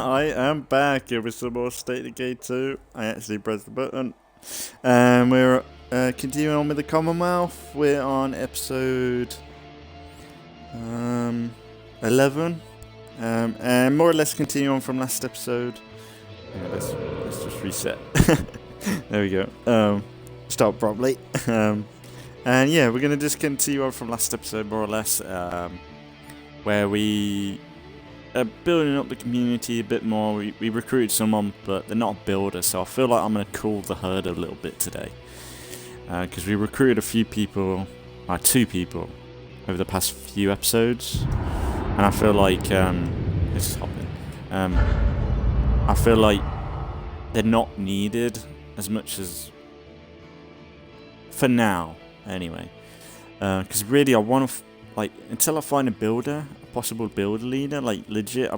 I am back here with some more State of Decay 2. I actually pressed the button. And we're continuing on with the Commonwealth. We're on episode 11. And more or less continue on from last episode. Yeah, let's just reset. There we go. Start properly. And yeah, we're going to just continue on from last episode more or less. Where we building up the community a bit more. We recruited someone, but they're not a builder, so I feel like I'm going to cool the herd a little bit today. Because we recruited a few people, 2 people, over the past few episodes. And I feel like, let's just hop in. I feel like they're not needed as much as, for now, anyway. Because really I want to, until I find a builder, possible builder leader, legit, I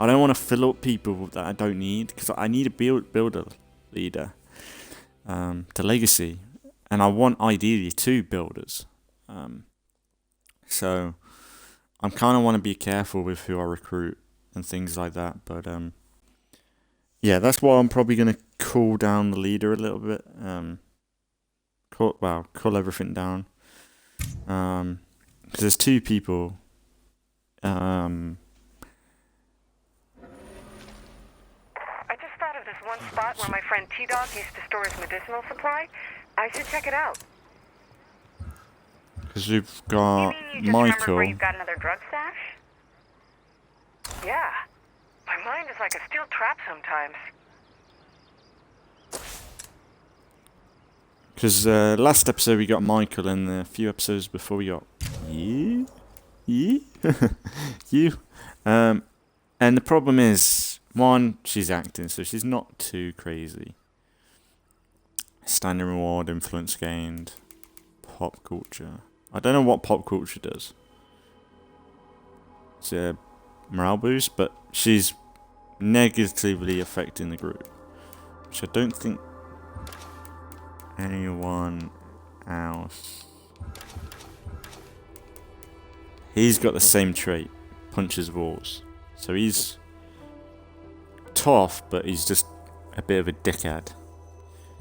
don't want to fill up people that I don't need, because I need a builder leader to legacy, and I want ideally 2 builders. So I'm kind of want to be careful with who I recruit and things like that, but yeah, that's why I'm probably going to cool down the leader a little bit. Cool everything down. Because there's 2 people. I just thought of this one spot where my friend T-Dog used to store his medicinal supply. I should check it out. Because we've got you mean you just remembered where you've got another drug stash? Yeah. My mind is like a steel trap sometimes. Because last episode we got Michael, and a few episodes before we got you. And the problem is, one, she's acting, so she's not too crazy. Standing reward, influence gained, pop culture. I don't know what pop culture does. It's a morale boost, but she's negatively affecting the group, which I don't think anyone else. He's got the same trait, punches walls. So he's tough, but he's just a bit of a dickhead.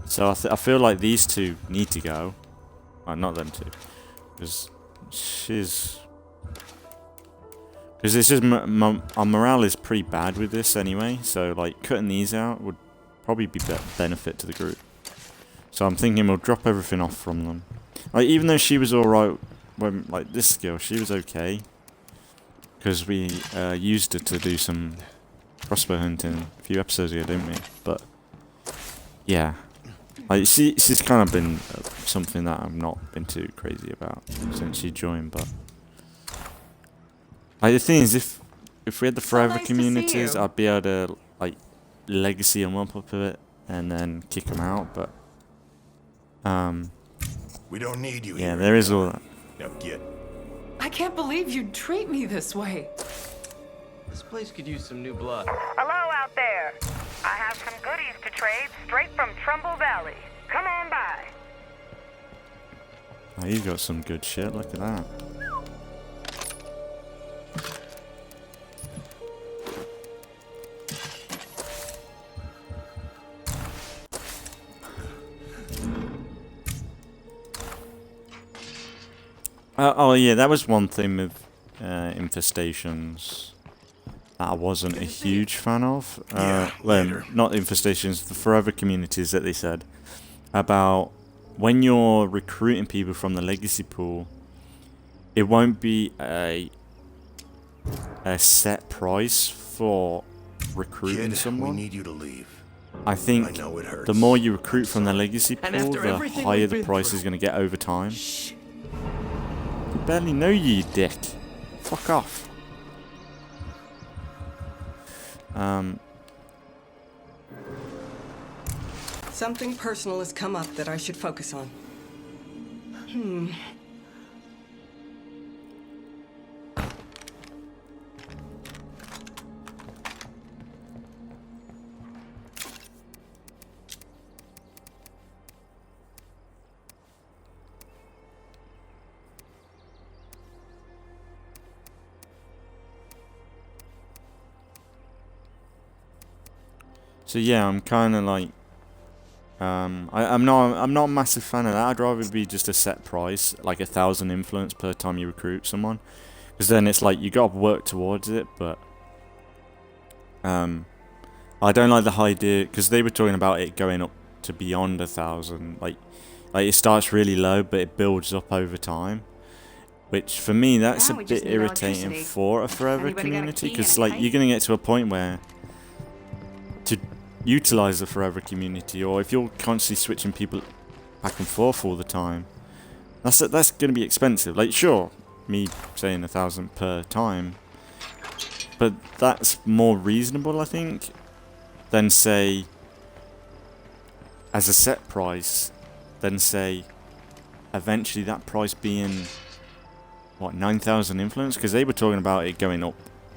So I feel like these 2 need to go. Well, not them 2, because it's just our morale is pretty bad with this anyway. So cutting these out would probably be benefit to the group. So I'm thinking we'll drop everything off from them. Even though she was alright when, this skill, she was okay. Because we used it to do some crossbow hunting a few episodes ago, didn't we? But, yeah. She's kind of been something that I've not been too crazy about since she joined, but... the thing is, if we had the forever communities, I'd be able to, legacy them up a bit and then kick them out, but... we don't need you yeah, here. there is all that. Now get. I can't believe you'd treat me this way. This place could use some new blood. Hello out there. I have some goodies to trade straight from Trumbull Valley. Come on by. Oh, you got some good shit, look at that. Oh yeah, that was one thing with infestations that I wasn't a huge fan of. Not infestations, the forever communities that they said about when you're recruiting people from the legacy pool, it won't be a set price for recruiting someone. We need you to leave. I think I know it hurts. the more you recruit from the legacy pool, the everything higher we've the been price through. is going to get over time. I barely know you, dick. Fuck off. Something personal has come up that I should focus on. So yeah, I'm kind of like, I'm not a massive fan of that. I'd rather be just a set price, like 1,000 influence per time you recruit someone, because then it's like you got to work towards it. But I don't like the idea, because they were talking about it going up to beyond 1,000. Like it starts really low, but it builds up over time. Which for me, that's Now a we just bit need irritating electricity. for a forever Anybody got a community, key because and a like kite? you're gonna get to a point where to utilize the forever community, or if you're constantly switching people back and forth all the time, that's gonna be expensive. Like sure, me saying 1,000 per time, but that's more reasonable, I think, than say as a set price, than say eventually that price being what, 9,000 influence, because they were talking about it going up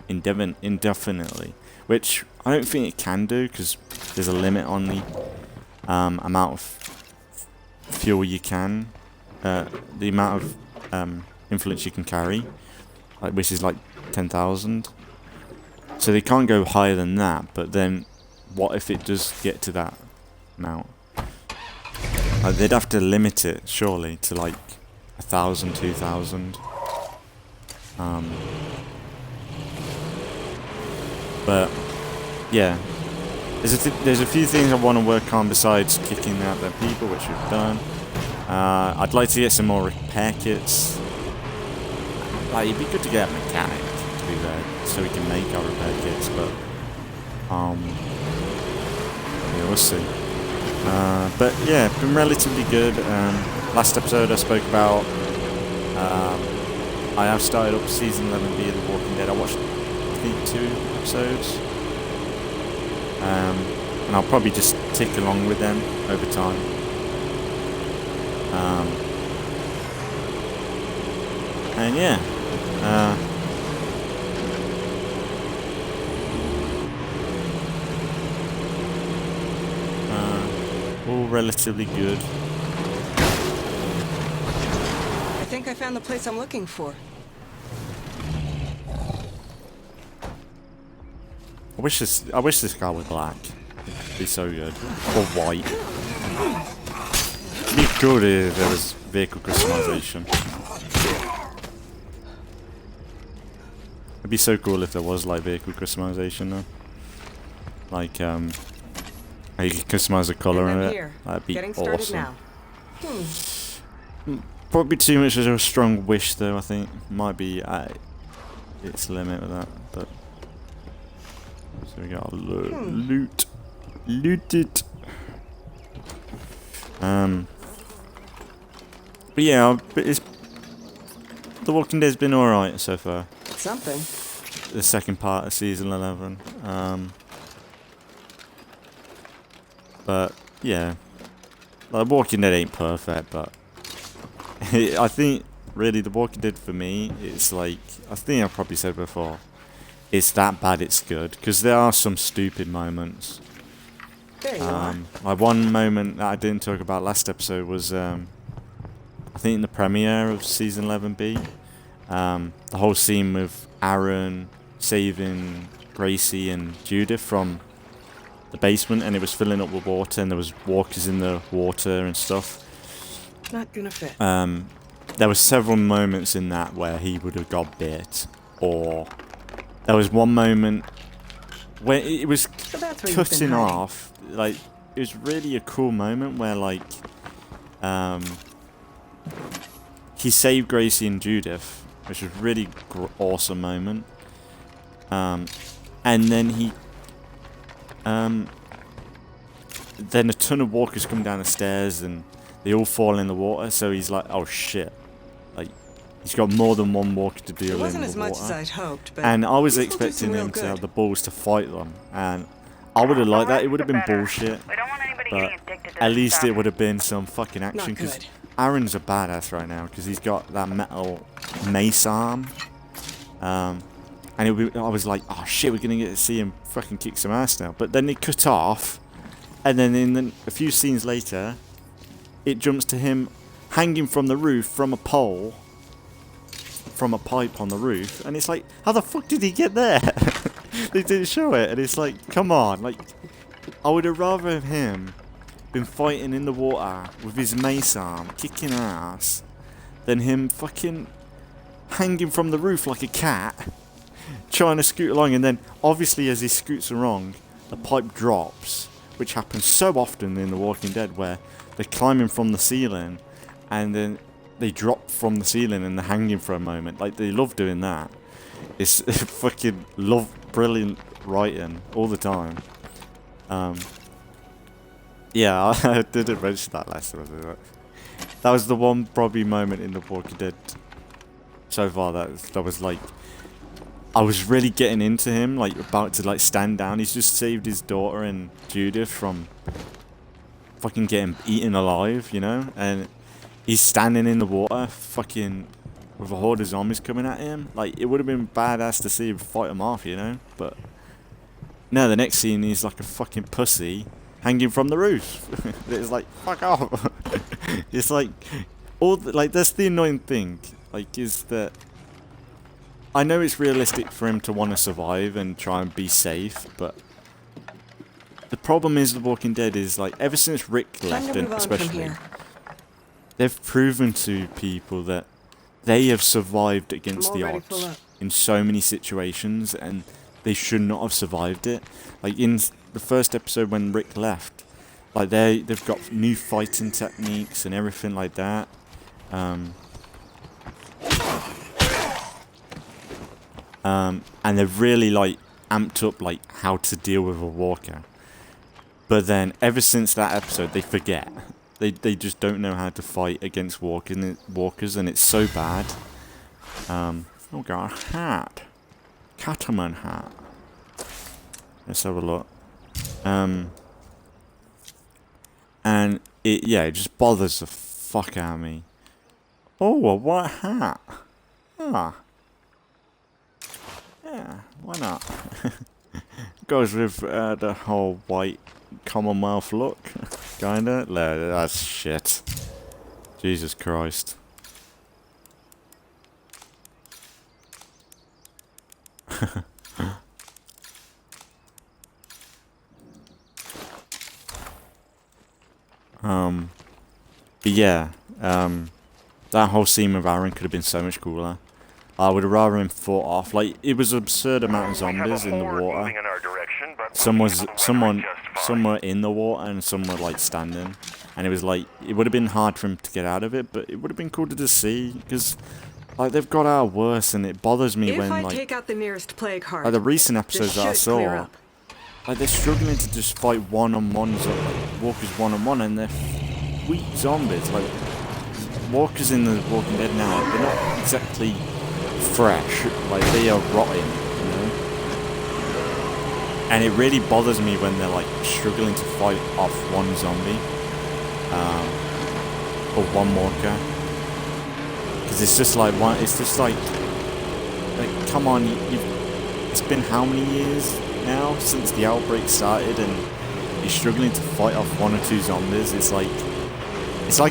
indefinitely, which I don't think it can do, because there's a limit on the amount of fuel you can, the amount of influence you can carry, like, which is like 10,000. So they can't go higher than that. But then, what if it does get to that amount? They'd have to limit it surely to like 1,000, 2,000. But yeah, there's a few things I want to work on besides kicking out the people, which we've done. I'd like to get some more repair kits. Like, it'd be good to get a mechanic to be there, so we can make our repair kits. But yeah, we'll see. But yeah, been relatively good. Last episode I spoke about. I have started up season 11B of The Walking Dead. I watched, I think, 2 episodes. And I'll probably just tick along with them over time. And yeah. All relatively good. I think I found the place I'm looking for. I wish this guy was black. It'd be so good. Or white. It'd be good if there was vehicle customization. It'd be so cool if there was like vehicle customization though. Like you could customize the color And of I'm it. here. That'd be Getting started awesome. now. Probably too much of a strong wish though, I think. Might be at its limit with that, but so we got loot. Loot it. But yeah, The Walking Dead's been alright so far. Something. The second part of season 11. But yeah, like, Walking Dead ain't perfect, but I think really The Walking Dead for me, it's like, I think I've probably said before, it's that bad it's good, because there are some stupid moments. There you are. Like one moment that I didn't talk about last episode was I think in the premiere of season 11B, the whole scene with Aaron saving Gracie and Judith from the basement, and it was filling up with water, and there was walkers in the water and stuff. Not gonna fit. There were several moments in that where he would have got bit, or there was one moment where it was So that's where you've been cutting hiding. off. Like, it was really a cool moment where, like, he saved Gracie and Judith, which was really awesome moment. And then he, then a ton of walkers come down the stairs and they all fall in the water. So he's like, oh shit, like he's got more than one walker to deal It in wasn't the as much water. as I'd hoped, but And I was this will do expecting some real him to good. have the balls to fight them, and I would have liked that. It would have been Better. bullshit, We don't want anybody but getting addicted to at this least stuff. it would have been some fucking action. Not Because good. Aaron's a badass right now, because he's got that metal mace arm. And it would be, I was like, oh shit, we're gonna get to see him fucking kick some ass now. But then it cut off, and then a few scenes later, it jumps to him hanging from the roof from a pole, from a pipe on the roof, and it's like, how the fuck did he get there? They didn't show it, and it's like, come on, like, I would have rather him been fighting in the water with his mace arm, kicking ass, than him fucking hanging from the roof like a cat, trying to scoot along, and then obviously as he scoots along, the pipe drops, which happens so often in The Walking Dead, where they're climbing from the ceiling, and then they drop from the ceiling and they're hanging for a moment. Like, they love doing that. It's fucking brilliant writing all the time. Yeah, I didn't mention that last time. That was the one probably moment in The Walking Dead so far that was like, I was really getting into him, like about to like stand down. He's just saved his daughter and Judith from fucking getting eaten alive, you know, and he's standing in the water, fucking with a horde of zombies coming at him. Like, it would have been badass to see him fight them off, you know, but no, the next scene he's like a fucking pussy hanging from the roof. It's like, fuck off. It's like, that's the annoying thing, like, is that I know it's realistic for him to want to survive and try and be safe, but the problem is The Walking Dead is, like, ever since Rick left, and especially, they've proven to people that they have survived against the odds in so many situations, and they should not have survived it. Like, in the first episode when Rick left, like, they've got new fighting techniques and everything like that. And they've really, like, amped up, like, how to deal with a walker. But then, ever since that episode, they forget. They just don't know how to fight against walkers, and it's so bad. Oh, got a hat. Cattleman hat. Let's have a look. And it just bothers the fuck out of me. Oh, a white hat. Ah. Yeah, why not? Goes with the whole white Commonwealth look, kinda. That's shit. Jesus Christ. But yeah, that whole scene with Aaron could have been so much cooler. I would have rather him fought off. Like, it was an absurd amount of zombies in the water. Some were in the water and some were, like, standing. And it was like, it would have been hard for him to get out of it, but it would have been cool to just see, because, like, they've got out worse, and it bothers me when, like, take out the nearest plague heart, like, the recent episodes that I saw, like, they're struggling to just fight one-on-ones, like, walkers one-on-one, and they're weak zombies. Like, walkers in The Walking Dead now, they're not exactly fresh, like, they are rotten, you know? And it really bothers me when they're, like, struggling to fight off one zombie, or one walker, because it's just like, come on, it's been how many years now since the outbreak started, and you're struggling to fight off one or two zombies. It's like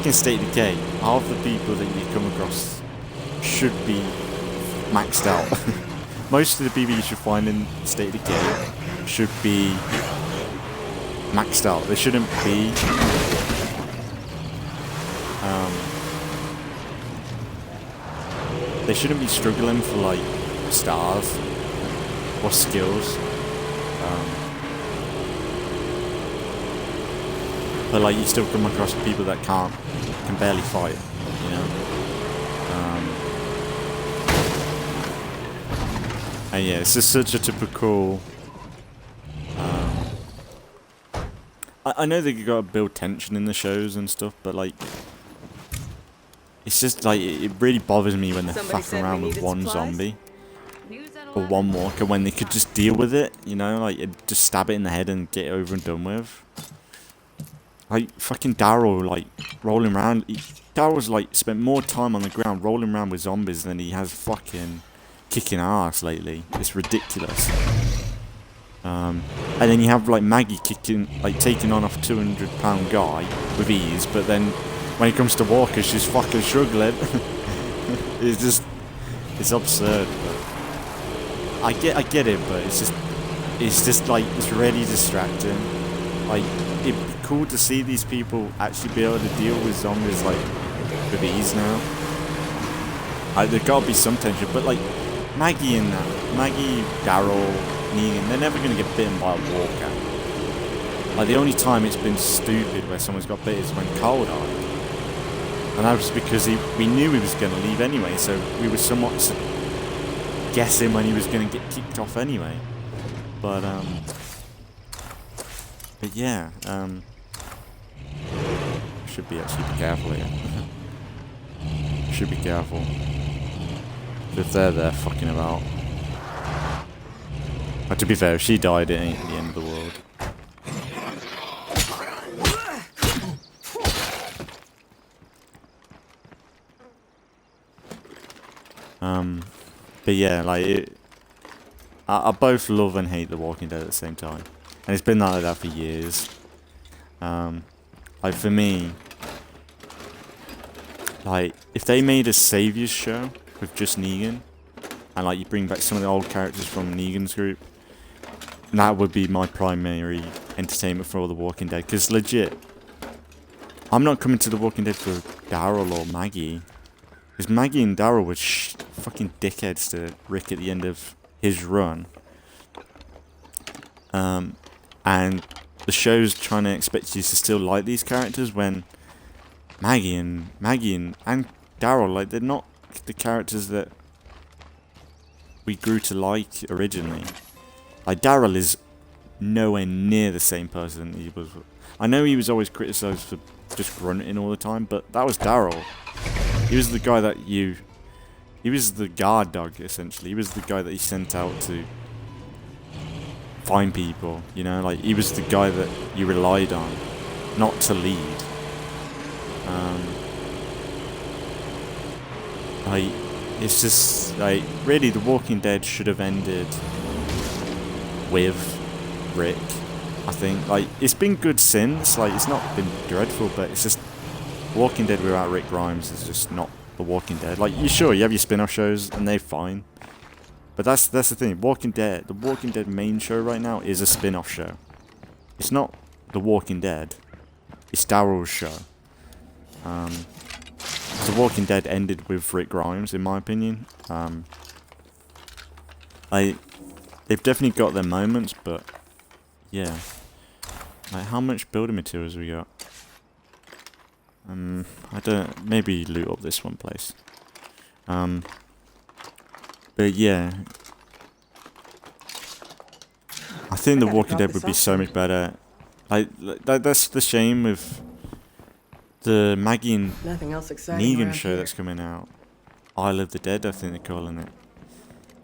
in State of Decay, half the people that you come across should be maxed out. Most of the people you should find in State of Decay should be maxed out. They shouldn't be they shouldn't be struggling for, like, stars or skills. But, like, you still come across people that can barely fight, you know. And yeah, it's just such a typical. I know that you gotta build tension in the shows and stuff, but, like, it's just like it really bothers me when they're faffing around with one zombie or one walker when they could just deal with it, you know, like, just stab it in the head and get it over and done with. Like, fucking Daryl, like, rolling around. Daryl's, like, spent more time on the ground rolling around with zombies than he has fucking kicking ass lately. It's ridiculous. And then you have, like, Maggie taking on a 200-pound guy with ease, but then when it comes to walkers, she's fucking struggling. It's absurd. But I get it, but it's just like, it's really distracting. like, it'd be cool to see these people actually be able to deal with zombies, like, with ease now. Like, there's gotta be some tension, but, like, Maggie and that, Maggie, Daryl, Negan, they're never gonna get bitten by a walker. Like, the only time it's been stupid where someone's got bit is when Carl died. And that was because we knew he was gonna leave anyway, so we were somewhat guessing when he was gonna get kicked off anyway. But yeah, should be actually be careful here. Should be careful. If they're fucking about. But to be fair, if she died, it ain't the end of the world. But yeah, like I both love and hate The Walking Dead at the same time, and it's been like that for years. Like for me, like if they made a Saviors show with just Negan, and like you bring back some of the old characters from Negan's group, that would be my primary entertainment for all The Walking Dead. Because legit, I'm not coming to The Walking Dead for Daryl or Maggie. Because Maggie and Daryl were fucking dickheads to Rick at the end of his run. And the show's trying to expect you to still like these characters when Maggie and Daryl, like, they're not the characters that we grew to like originally. Like, Daryl is nowhere near the same person he was. I know he was always criticised for just grunting all the time, but that was Daryl. He was the guy that he was the guard dog, essentially. He was the guy that he sent out to find people, you know? Like, he was the guy that you relied on, not to lead. Like, it's just, like, really, The Walking Dead should have ended with Rick, I think. Like, it's been good since, like, it's not been dreadful, but it's just Walking Dead without Rick Grimes is just not The Walking Dead. Like, you have your spin-off shows, and they're fine. But that's the thing. Walking Dead, the Walking Dead main show right now is a spin-off show. It's not The Walking Dead. It's Daryl's show. The Walking Dead ended with Rick Grimes, in my opinion. They've definitely got their moments, but yeah. Like, how much building materials we got? I don't. Maybe loot up this one place. But yeah, I think The Walking Dead would be so much better. Like that's the shame with the Maggie and Negan show that's coming out. Isle of the Dead, I think they're calling it.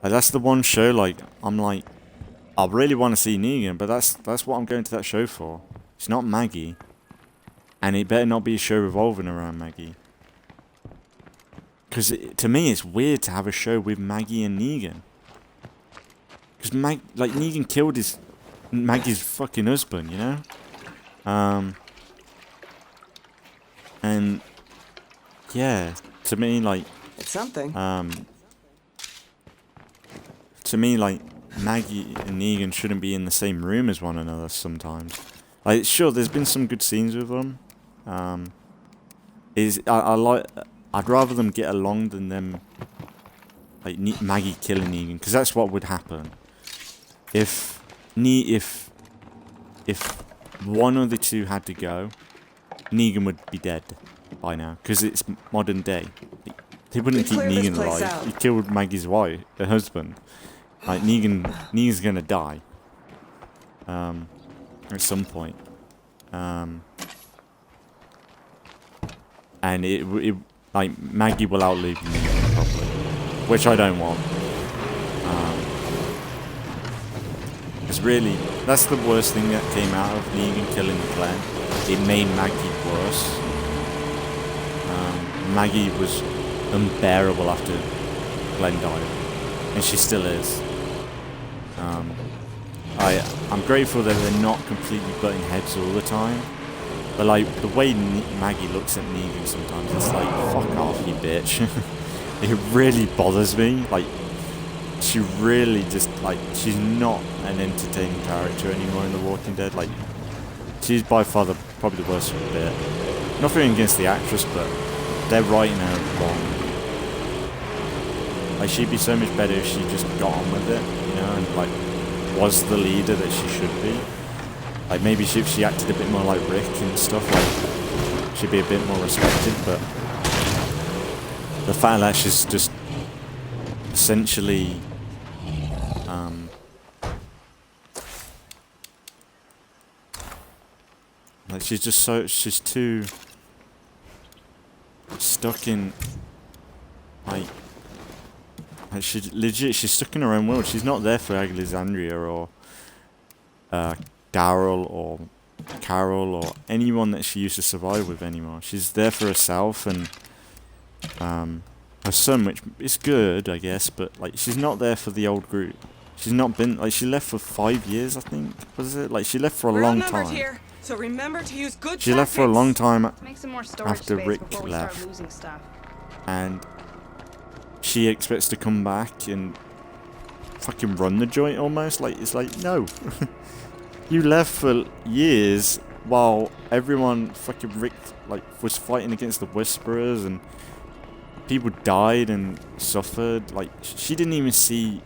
Like, that's the one show. Like, I'm like, I really want to see Negan, but that's what I'm going to that show for. It's not Maggie. And it better not be a show revolving around Maggie. Because to me, it's weird to have a show with Maggie and Negan. Because Negan killed Maggie's fucking husband, you know? And yeah, to me, like, It's something. to me, like, Maggie and Negan shouldn't be in the same room as one another sometimes. Like, sure, there's been some good scenes with them. I'd rather them get along than them, like, Maggie killing Negan, because that's what would happen if one of the two had to go. Negan would be dead by now, because it's modern day. They wouldn't keep Negan alive. He killed Maggie's wife, her husband. Like, Negan's gonna die at some point. And it like, Maggie will outlive Negan probably, which I don't want. Because really, that's the worst thing that came out of Negan killing Glenn. It made Maggie worse. Maggie was unbearable after Glenn died, and she still is. I'm grateful that they're not completely butting heads all the time. But, like, the way Maggie looks at Negan sometimes, it's like, fuck off, you bitch. It really bothers me. Like, she really just, like, she's not an entertaining character anymore in The Walking Dead. Like, She's by far probably the worst bit. Nothing against the actress, but they're writing her wrong. Like, she'd be so much better if she just got on with it, you know, and like was the leader that she should be. Like, maybe if she acted a bit more like Rick and stuff, like she'd be a bit more respected. But the fact that she's just essentially like she's too stuck in like she's stuck in her own world. She's not there for Alexandria or Daryl or Carol or anyone that she used to survive with anymore. She's there for herself and her son, which is good, I guess, but like she's not there for the old group. She's not been, like, she left for 5 years, I think, was it? Like, she left for a long time. Here, so remember to use good she left for a long time Make some more storage after space Rick before we left. start losing stuff. And she expects to come back and fucking run the joint almost. Like, it's like, no. You left for years while everyone fucking Rick, like, was fighting against the Whisperers and people died and suffered. Like, she didn't even see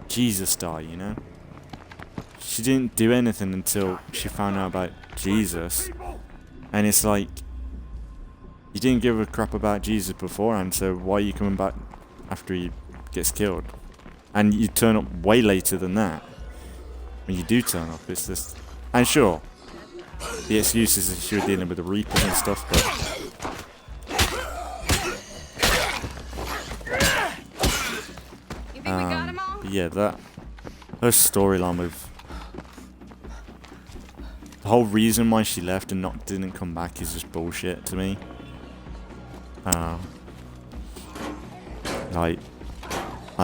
Jesus die, you know? She didn't do anything until she found out about Jesus. And it's like, you didn't give a crap about Jesus beforehand, so why are you coming back after he gets killed? And you turn up way later than that. When you do turn up, it's just... And sure, the excuse is that she was dealing with the Reapers and stuff, but... But yeah, her storyline with the whole reason why she left and didn't come back is just bullshit to me. Like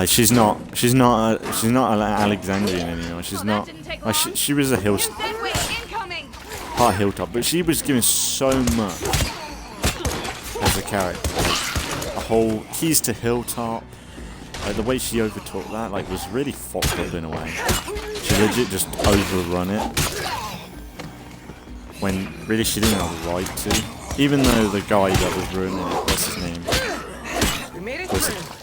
she's not Alexandrian anymore. She's not. Like she was a part Hilltop, but she was given so much as a character. Like, a whole keys to Hilltop. Like, the way she overtook that, like, was really fucked up in a way. She legit just overrun it. When really she didn't have the right to. Even though the guy that was ruining it, what's his name? We made it Was through.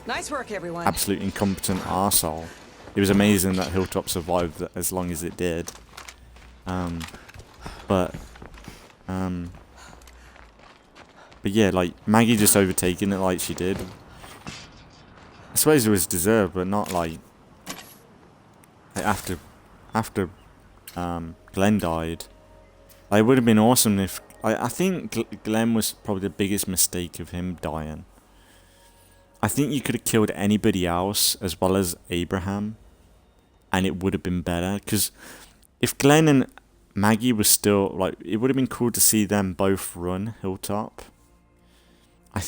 Nice work, everyone. Absolute incompetent arsehole. It was amazing that Hilltop survived as long as it did. But yeah, like, Maggie just overtaking it like she did. I suppose it was deserved, but not like after Glenn died. Like, it would have been awesome if I think Glenn was probably the biggest mistake of him dying. I think you could have killed anybody else as well as Abraham, and it would have been better. Because if Glenn and Maggie was still, like, it would have been cool to see them both run Hilltop.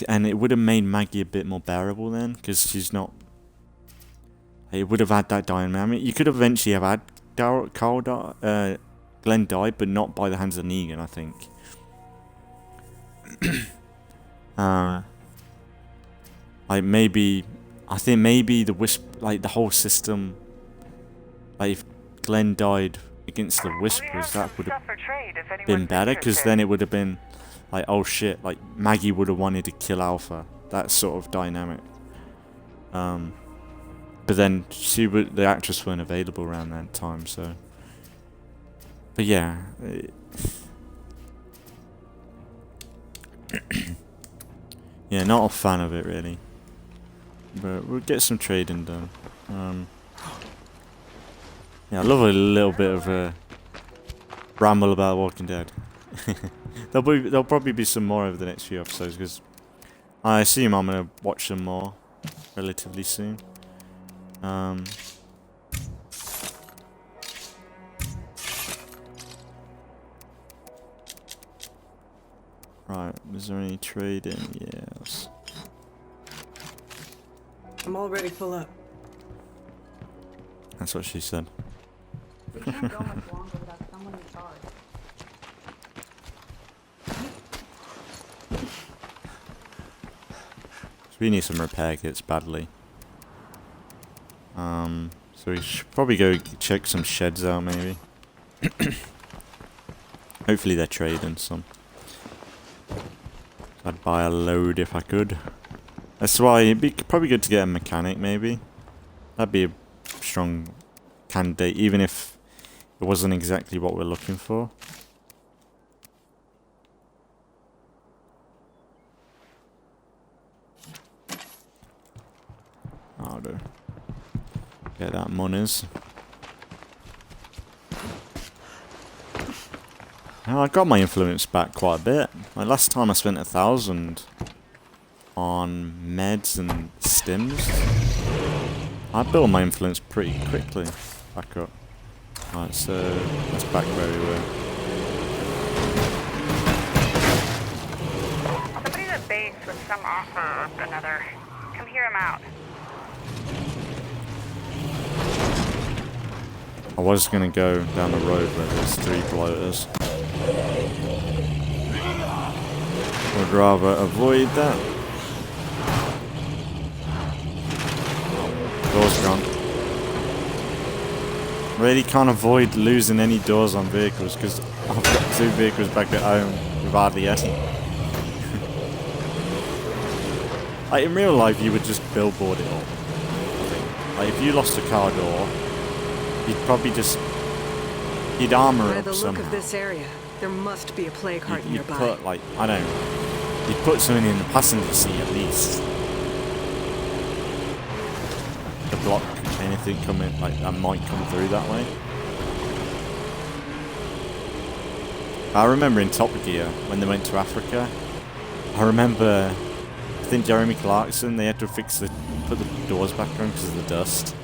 And it would have made Maggie a bit more bearable then, because she's not... It would have had that dynamic. You could eventually have had Glenn die, but not by the hands of Negan, I think. Like, maybe... I think maybe the like, the whole system... Like, if Glenn died against the Whispers, that would have been better, because then it would have been... Like, oh shit, like, Maggie would have wanted to kill Alpha. That sort of dynamic. But then, the actress weren't available around that time, so... But yeah... yeah, not a fan of it, really. But we'll get some trading done. Yeah, I love a little bit of a... ramble about Walking Dead. There'll probably be some more over the next few episodes, because I assume I'm going to watch some more relatively soon. Right, is there any trading? Yes. I'm already full up. That's what she said. We can't go much longer without someone in charge. So we need some repair kits badly. So we should probably go check some sheds out, maybe. Hopefully they're trading some. I'd buy a load if I could. That's why it'd be probably good to get a mechanic, maybe. That'd be a strong candidate, even if it wasn't exactly what we're looking for. I'll do. Get that monies. Now, I got my influence back quite a bit. Like last time I spent 1,000 on meds and stims. I built my influence pretty quickly back up. Right, so that's back where we were. Somebody's at base with some offer or another. Come hear him out. I was gonna go down the road where there's 3 bloaters. Would rather avoid that. Doors gone. Really can't avoid losing any doors on vehicles because I've got 2 vehicles back at home with hardly any. Like in real life, you would just billboard it all. I think. Like if you lost a car door, you'd probably just you'd armor By it the up look somehow. of this area, there must be a plague heart You'd nearby. put like I don't know. You'd put something in the passenger seat at least. To block anything coming like that might come through that way. I remember in Top Gear when they went to Africa. I remember I think Jeremy Clarkson they had to put the doors back on because of the dust.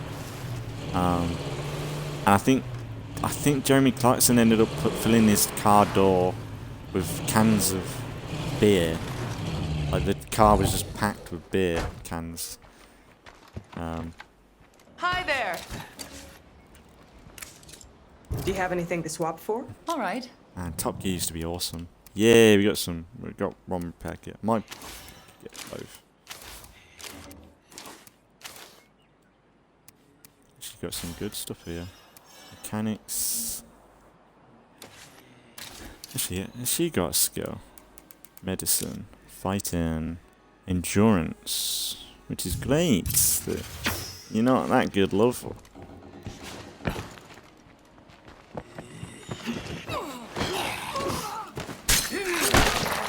And I think Jeremy Clarkson ended up filling his car door with cans of beer. Like the car was just packed with beer cans. Hi there. Do you have anything to swap for? All right. And Top Gear used to be awesome. Yeah, we got 1 repair kit. Might get both. She's got some good stuff here. Mechanics. Has she got a skill? Medicine. Fighting. Endurance. Which is great. You're not that good, love.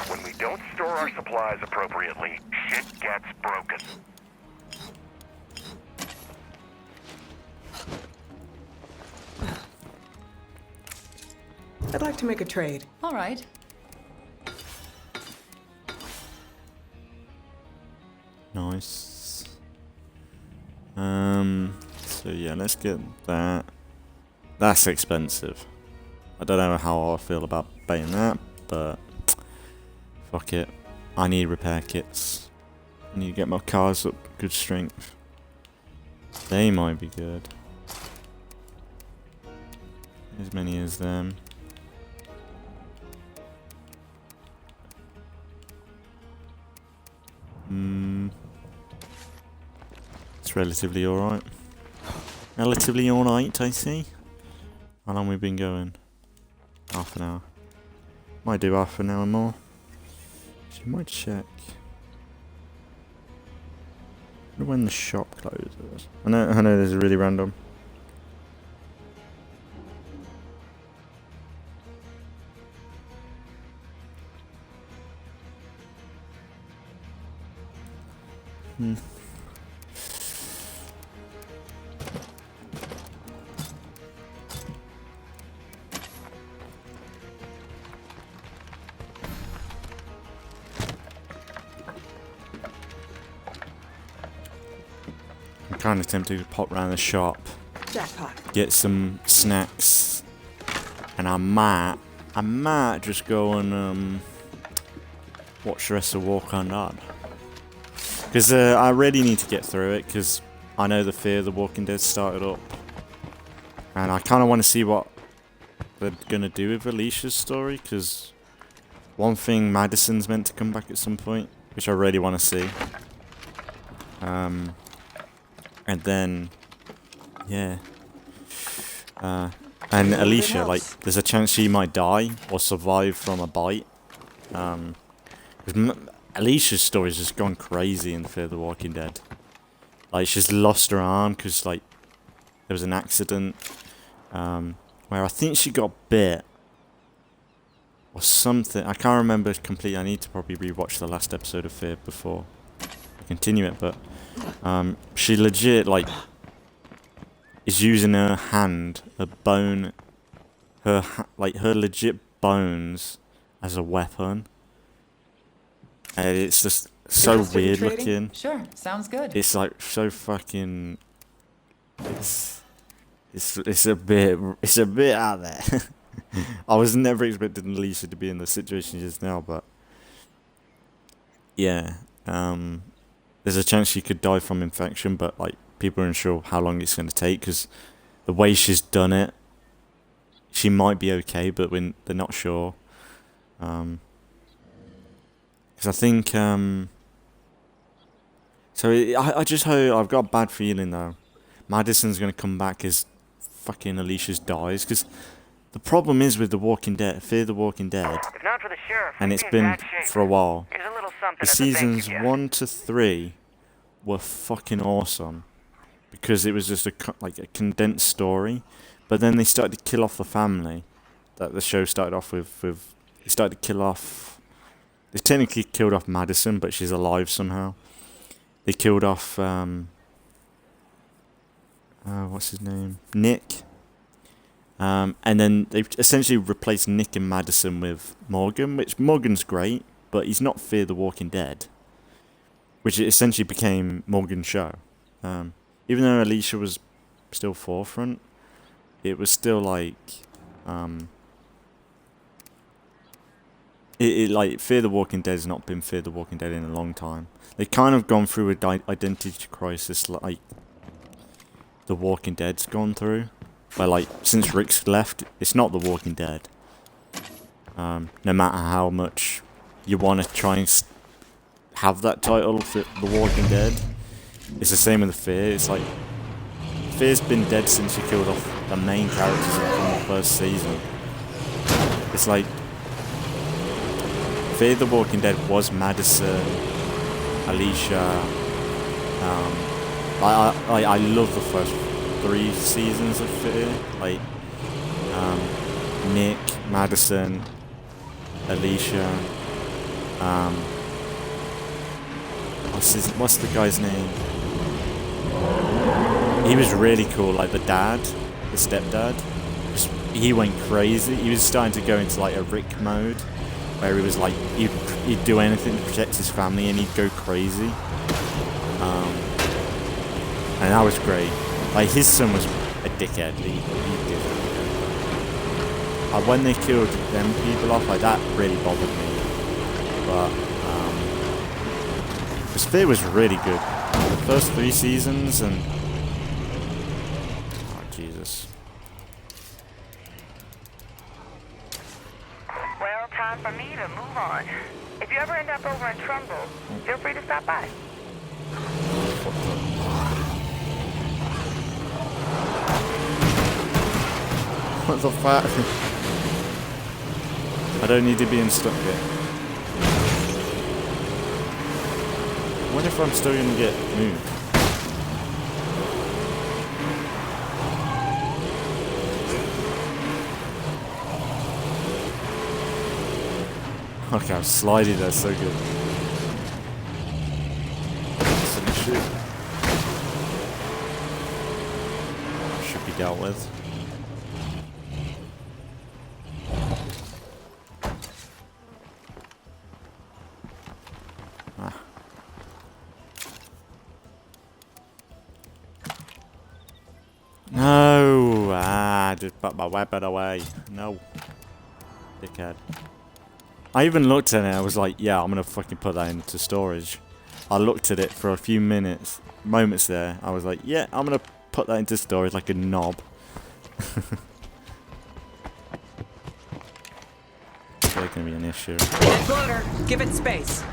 When we don't store our supplies appropriately, shit gets broken. I'd like to make a trade. All right. Nice. So yeah, let's get that. That's expensive. I don't know how I feel about buying that, but fuck it. I need repair kits. I need to get my cars up good strength. They might be good. As many as them. It's relatively alright. Relatively alright, I see. How long we been going? Half an hour. Might do half an hour more. She might check. I wonder when the shop closes. I know this is really random. I'm kind of tempted to pop round the shop, Jackpot. get some snacks, and I might just go and watch the rest of Walk on Dead. Because I really need to get through it, because I know the Fear of the Walking Dead started up. And I kind of want to see what they're going to do with Alicia's story, because one thing, Madison's meant to come back at some point, which I really want to see. And then, yeah. And It Alicia, helps. like, there's a chance she might die or survive from a bite. 'Cause Alicia's story's just gone crazy in Fear the Walking Dead. Like, she's lost her arm because, like, there was an accident where I think she got bit or something. I can't remember completely. I need to probably rewatch the last episode of Fear before I continue it. But she legit, like, is using her hand, her bone, her legit bones as a weapon. And it's just so Interested in weird trading? looking. Sure, sounds good. It's like so fucking. It's a bit out there. I was never expecting Alicia to be in the situation she is now, but yeah, there's a chance she could die from infection, but like people are unsure how long it's going to take because the way she's done it, she might be okay, but they're not sure. Because I think I just hope. I've got a bad feeling though. Madison's going to come back as fucking Alicia's dies because the problem is with The Walking Dead, Fear the Walking Dead, If not for the sheriff, and we'd it's be in been bad shape. for a while. Here's a little something The as a thank seasons you. 1 to 3 were fucking awesome because it was just a condensed story, but then they started to kill off the family that the show started off with. They started to kill off. They technically killed off Madison, but she's alive somehow. They killed off what's his name? Nick. And then they essentially replaced Nick and Madison with Morgan, which Morgan's great, but he's not Fear the Walking Dead, which essentially became Morgan's show. Even though Alicia was still forefront, it was still like like Fear the Walking Dead has not been Fear the Walking Dead in a long time. They've kind of gone through a identity crisis like The Walking Dead's gone through. Where, like, since Rick's left, it's not The Walking Dead. No matter how much you want to try and have that title, The Walking Dead, it's the same with the Fear. It's like, Fear's been dead since you killed off the main characters from the first season. It's like, Fear the Walking Dead was Madison, Alicia. I love the first 3 seasons of Fear, like Nick, Madison, Alicia, what's the guy's name? He was really cool, like the dad, the stepdad. He went crazy. He was starting to go into like a Rick mode, where he was like he'd do anything to protect his family, and he'd go crazy. And that was great. Like, his son was a dickhead. He did. When they killed them people off, like, that really bothered me. But, this Fear was really good. The first 3 seasons, and... Oh, Jesus. Well, time for me to move on. If you ever end up over in Trumbull, feel free to stop by. What the fuck? I don't need to be stuck yet. What if I'm still gonna get moved? Okay, I'm sliding, that's so good. Some shit. Should be dealt with. No! Just put my weapon away. No. Dickhead. I even looked at it and I was like, yeah, I'm gonna fucking put that into storage. I looked at it for a few moments there. I was like, yeah, I'm gonna put that into storage like a knob. It's really gonna be an issue. Floater, give it space.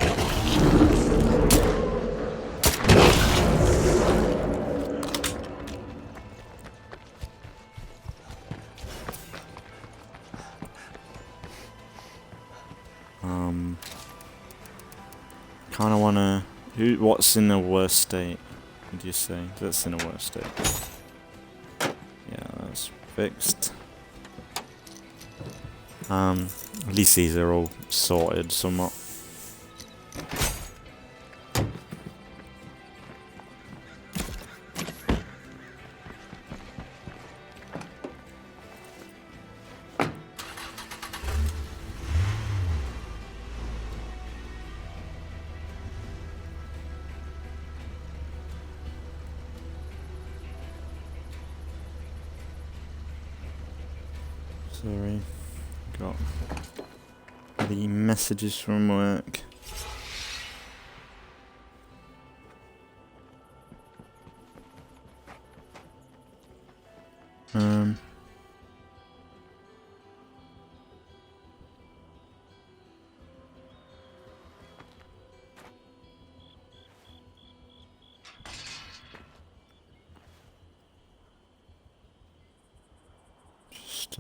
kind of want to... What's in the worst state? What do you say? That's in the worst state. Yeah, that's fixed. At least these are all sorted somewhat. Sorry, got the messages from work. Just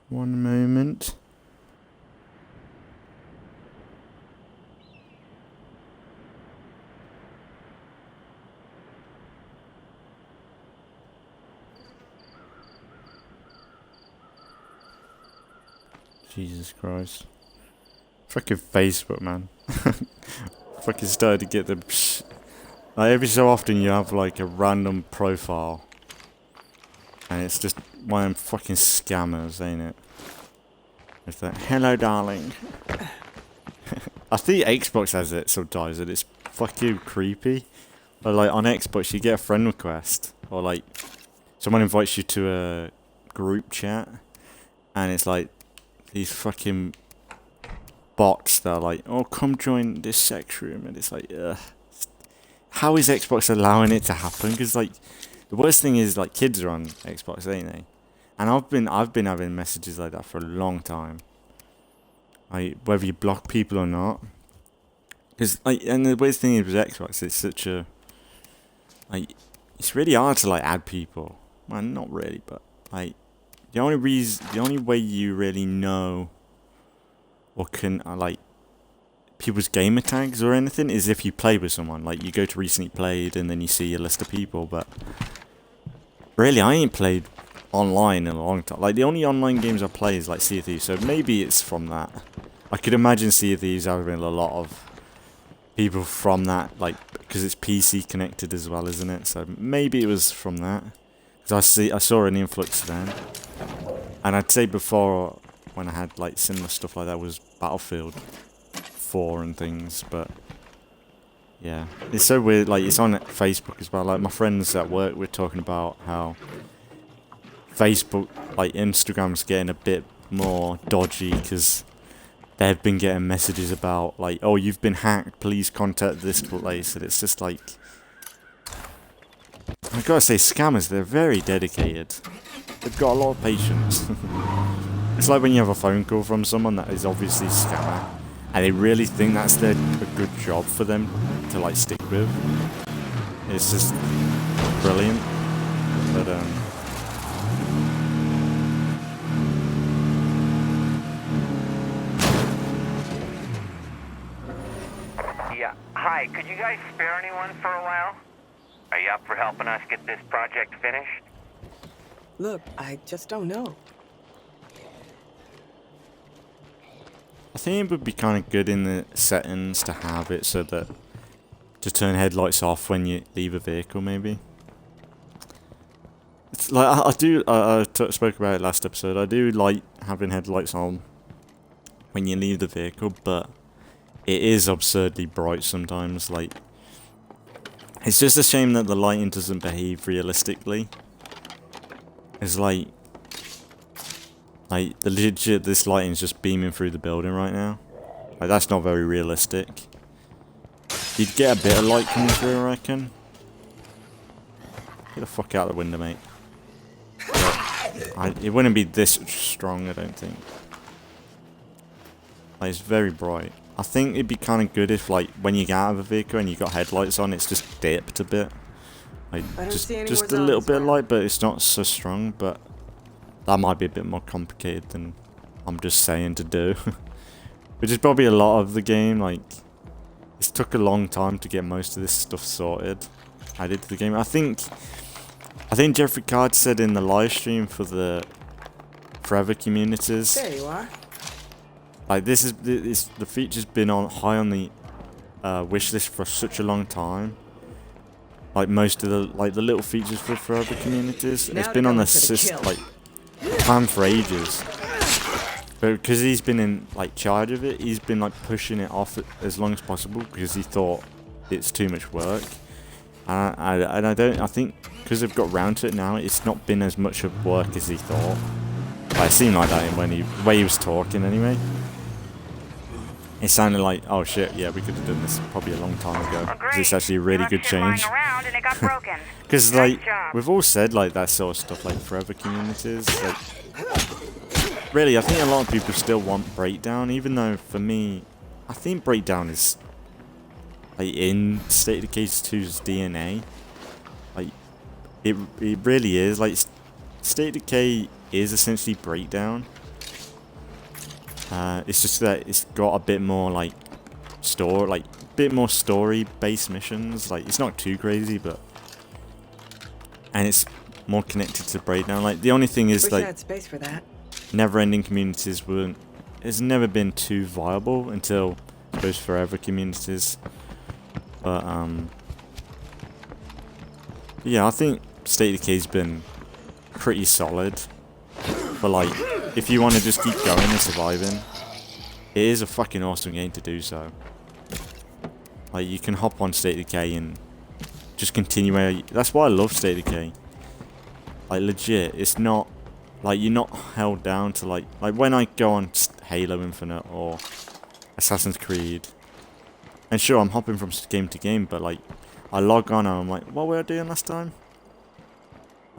one moment. Jesus Christ. Fucking Facebook, man. Fucking started to get the... Like, every so often you have, like, a random profile. And it's just one of them fucking scammers, ain't it? It's like, hello, darling. I think Xbox has it sometimes, and it's fucking creepy. But, like, on Xbox, you get a friend request. Or, like, someone invites you to a group chat. And it's like, these fucking bots that are like, oh, come join this sex room. And it's like, how is Xbox allowing it to happen? Because, like, the worst thing is, like, kids are on Xbox, ain't they? And I've been having messages like that for a long time. Like, whether you block people or not. Because, like, and the worst thing is with Xbox, it's such a... Like, it's really hard to, like, add people. Well, not really, but, like, the only way you really know or can, like, people's gamer tags or anything is if you play with someone. Like, you go to recently played and then you see a list of people, but really, I ain't played online in a long time. Like, the only online games I play is, like, Sea of Thieves, so maybe it's from that. I could imagine Sea of Thieves having a lot of people from that, like, because it's PC connected as well, isn't it? So maybe it was from that. Because I saw an influx then. And I'd say before, when I had, like, similar stuff like that, was Battlefield 4 and things, but yeah, it's so weird. Like, it's on Facebook as well. Like, my friends at work were talking about how Facebook, like, Instagram's getting a bit more dodgy because they've been getting messages about, like, oh, you've been hacked, please contact this place. And it's just like, I've got to say, scammers, they're very dedicated. They've got a lot of patience. It's like when you have a phone call from someone that is obviously a scammer, and they really think that's a good job for them to, like, stick with. It's just brilliant. But, Yeah. Hi, could you guys spare anyone for a while? Are you up for helping us get this project finished? Look, I just don't know. I think it would be kind of good in the settings to have it so that to turn headlights off when you leave a vehicle, maybe. It's like I spoke about it last episode. I do like having headlights on when you leave the vehicle, but it is absurdly bright sometimes. Like, it's just a shame that the lighting doesn't behave realistically. It's like the legit, this lighting's just beaming through the building right now. Like, that's not very realistic. You'd get a bit of light coming through, I reckon. Get the fuck out of the window, mate. But it wouldn't be this strong, I don't think. Like, it's very bright. I think it'd be kind of good if, like, when you get out of a vehicle and you got headlights on, it's just dipped a bit. Like, just a little bit of light, but it's not so strong, but that might be a bit more complicated than I'm just saying to do. Which is probably a lot of the game, like, it's took a long time to get most of this stuff sorted added to the game. I think Jeffrey Card said in the live stream for the Forever communities. There you are. Like the feature's been high on the wish list for such a long time. Like most of the little features for Forever communities, it's been on the plan for ages. But because he's been in charge of it, he's been pushing it off as long as possible because he thought it's too much work. I think because they've got round to it now, it's not been as much of work as he thought. It seemed like that when the way he was talking anyway. It sounded like, oh shit, yeah, we could have done this probably a long time ago. Because it's actually a really good change. Because we've all said that sort of stuff, Forever communities. Really, I think a lot of people still want Breakdown, even though for me, I think Breakdown is in State of Decay 2's DNA. It really is. State of Decay is essentially Breakdown. It's just that it's got a bit more bit more story-based missions. It's not too crazy, and it's more connected to Breakdown. The only thing is Wish I had space for that. never-ending communities it's never been too viable until those Forever communities. But yeah, I think State of Decay's been pretty solid. But if you want to just keep going and surviving, it is a fucking awesome game to do so. You can hop on State of Decay and just continue where that's why I love State of Decay. Legit, it's not you're not held down to like when I go on Halo Infinite or Assassin's Creed. And sure, I'm hopping from game to game, but I log on and I'm like, what were I doing last time?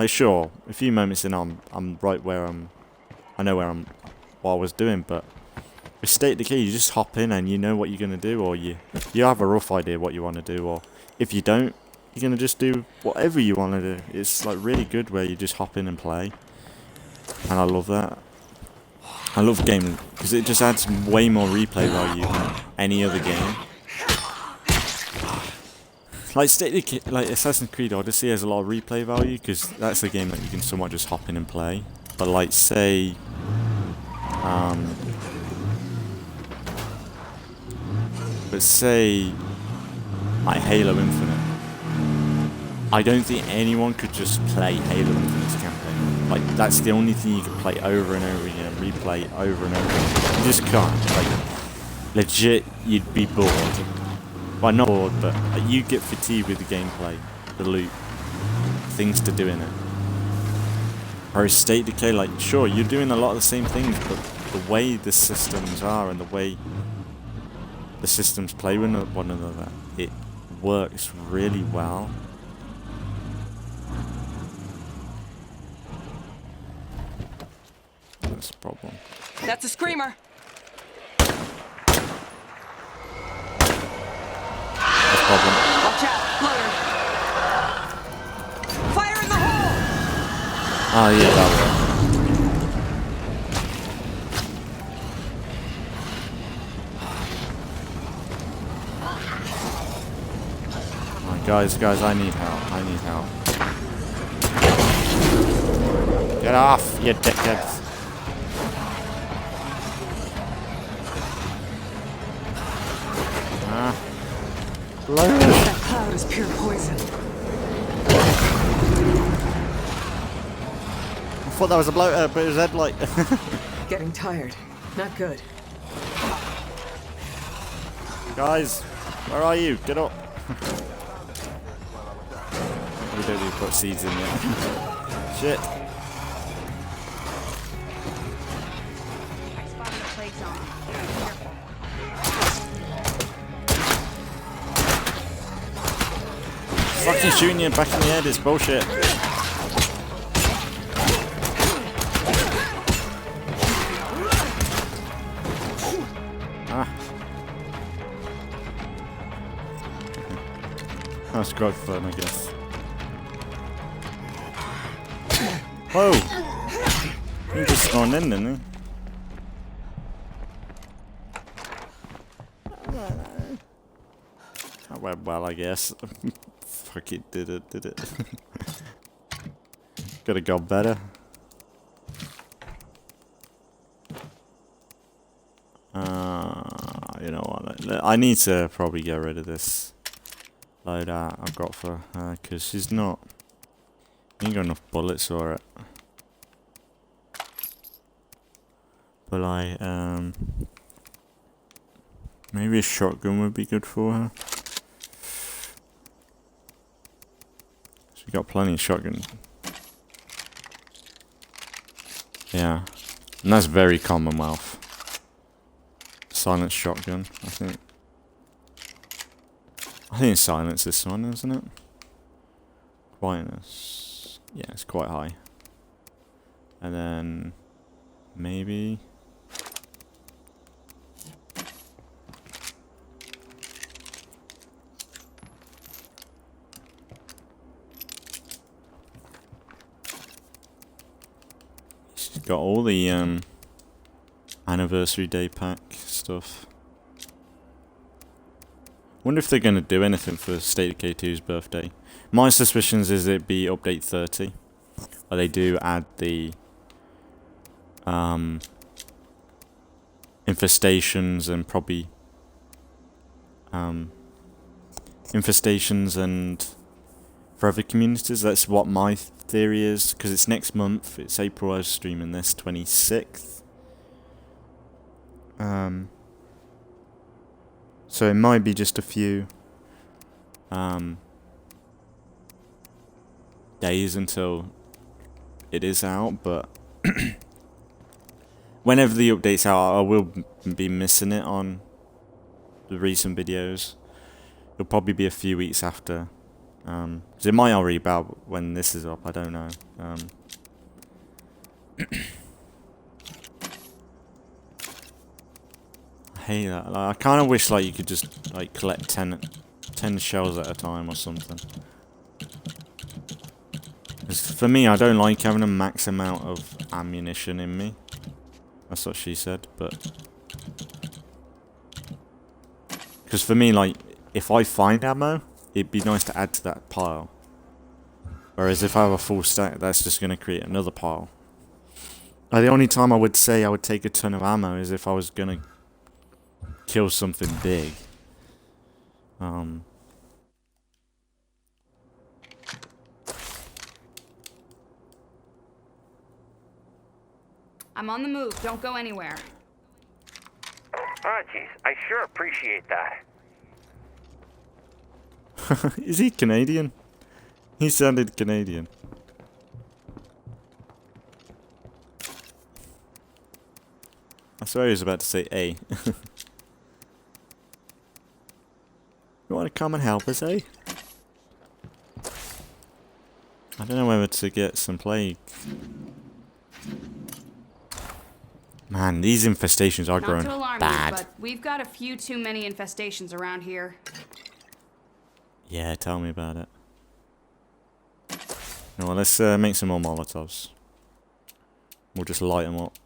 Sure, a few moments in, I'm right where I know what I was doing, but with State of Decay, you just hop in and you know what you're gonna do, or you have a rough idea what you want to do, or if you don't, you're gonna just do whatever you want to do. It's really good where you just hop in and play, and I love that. I love gaming because it just adds way more replay value than any other game. State of Decay, Assassin's Creed Odyssey has a lot of replay value because that's a game that you can somewhat just hop in and play. But say, Halo Infinite, I don't think anyone could just play Halo Infinite's campaign. That's the only thing you can play over and over again, replay over and over again. You just can't. Legit, you'd be bored. Well, not bored, but you get fatigued with the gameplay, the loot, things to do in it. Whereas State of Decay, sure, you're doing a lot of the same things, but the way the systems are and the way the systems play with one another, it works really well. That's a problem. That's a screamer. Problem. Watch out, loader. Fire in the hole. Oh yeah, that one. Oh, guys, I need help. Get off, you dickheads. That cloud is pure poison. I thought that was a bloater, but it was headlight. Getting tired. Not good. Guys, where are you? Get up. We don't need to put seeds in yet. Shit. Fucking shooting you back in the head is bullshit. That's quite fun, I guess. Whoa! He just spawned in, didn't he? went well, I guess. Fuck it, did it. Could have got better. You know what? I need to probably get rid of this loadout I've got for her, because she's not... ain't got enough bullets for it. But maybe a shotgun would be good for her. She got plenty of shotgun. Yeah. And that's very Commonwealth. Silence shotgun, I think. I think it's silence this one, isn't it? Quietness. Yeah, it's quite high. And then maybe she's got all the anniversary day pack stuff. Wonder if they're going to do anything for State of Decay 2's birthday. My suspicions is it'd be update 30. Or they do add the infestations and probably infestations and forever communities. That's what my theory is, because it's next month. It's April. I was streaming this 26th. So it might be just a few days until it is out, but whenever the update's out, I will be missing it on the recent videos. It'll probably be a few weeks after, 'cause it might already be out when this is up, I don't know. I hate that. Like, I kind of wish like you could just like collect 10 shells at a time or something. 'Cause for me, I don't like having a max amount of ammunition in me. That's what she said, but... because for me, like, if I find ammo, it'd be nice to add to that pile. Whereas if I have a full stack, that's just going to create another pile. Like, the only time I would say I would take a ton of ammo is if I was going to kill something big. I'm on the move. Don't go anywhere. Oh, jeez. I sure appreciate that. Is he Canadian? He sounded Canadian. I swear he was about to say A. You want to come and help us, eh? I don't know whether to get some plague. Man, these infestations are growing Not to alarm bad. you, but we've got a few too many infestations around here. Yeah, tell me about it. Well, let's make some more Molotovs. We'll just light them up.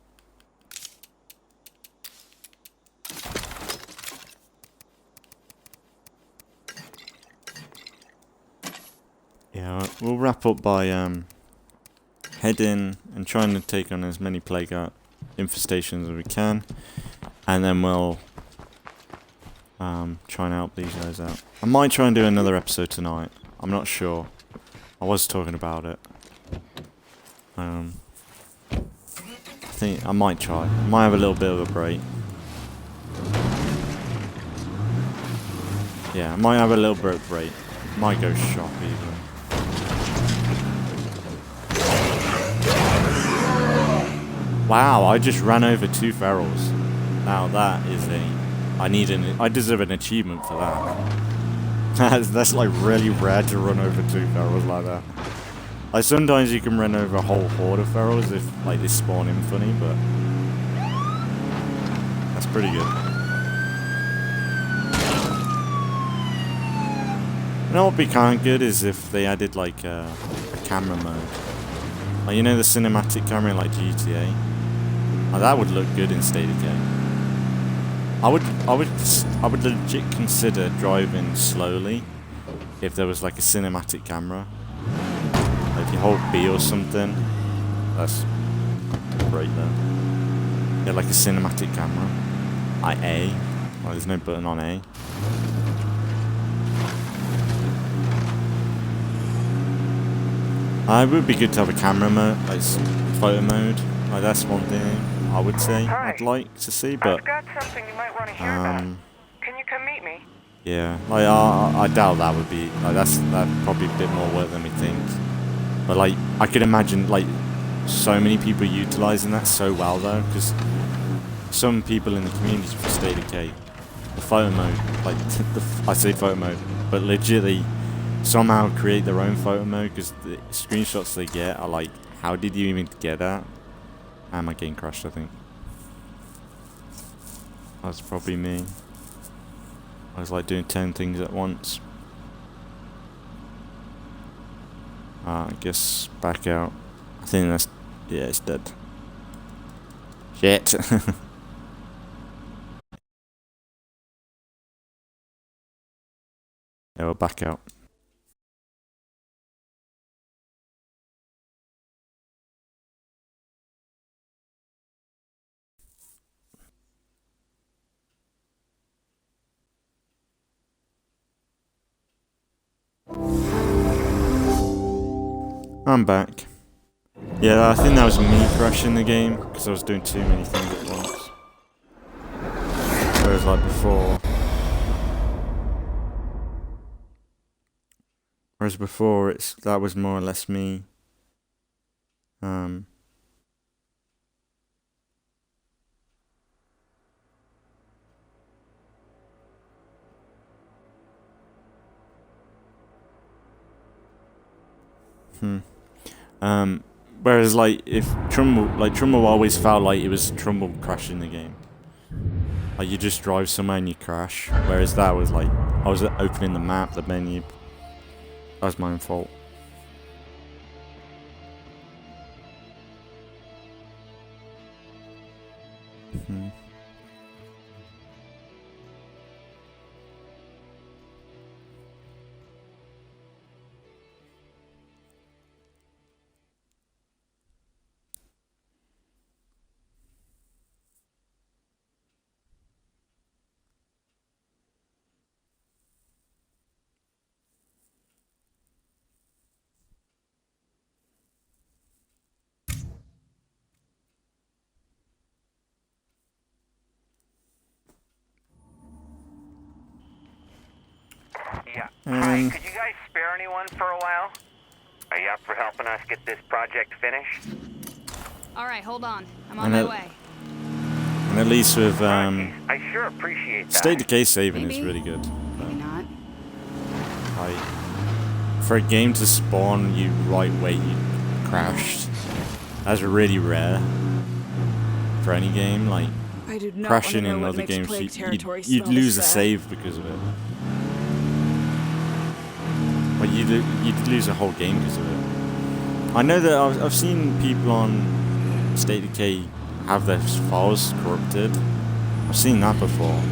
Yeah, we'll wrap up by heading and trying to take on as many plague infestations as we can, and then we'll try and help these guys out. I might try and do another episode tonight. I'm not sure. I was talking about it. I think I might try. I might have a little bit of a break. Yeah, I might have a little bit of a break. Might go shop even. Wow, I just ran over 2 ferals. Now that is I deserve an achievement for that. That's like really rare to run over 2 ferals like that. Like sometimes you can run over a whole horde of ferals if like they spawn in funny, but that's pretty good. You know what would be kind of good is if they added like a camera mode. Like, you know, the cinematic camera like GTA? Like, that would look good in State of Decay. I would legit consider driving slowly if there was like a cinematic camera. Like if you hold B or something, that's great then. Yeah, like a cinematic camera. A. Well, there's no button on A. It would be good to have a camera mode, like photo mode. Like that's one thing I would say I'd like to see, but I've got something you might want to hear about. Can you come meet me? yeah, like I doubt that would be like that's probably a bit more work than we think. But like I could imagine like so many people utilising that so well though, because some people in the community for State of Decay, the photo mode, like I say photo mode, but legitly somehow create their own photo mode because the screenshots they get are like, how did you even get that? And my game crashed, I think. That's probably me. I was like doing 10 things at once. I guess back out. I think that's, yeah, it's dead. Shit. Yeah, we'll back out. I'm back. Yeah, I think that was me crashing the game because I was doing too many things at once. Whereas like before... that was more or less me. Whereas like if Trumbull always felt like it was Trumbull crashing the game. Like you just drive somewhere and you crash. Whereas that was like I was opening the map, the menu. That was my own fault. Yeah. Hi, could you guys spare anyone for a while? Are you up for helping us get this project finished? All right, hold on. I'm on my way. And at least with I sure appreciate that. State of Decay saving is really good. Maybe not. Like, for a game to spawn you right where you crashed, that's really rare for any game. Like I do not crashing want to know in what other makes games, plague territory you'd smell lose a this bad. save because of it. Like you'd lose a whole game because of it. I know that I've seen people on State of Decay have their files corrupted. I've seen that before.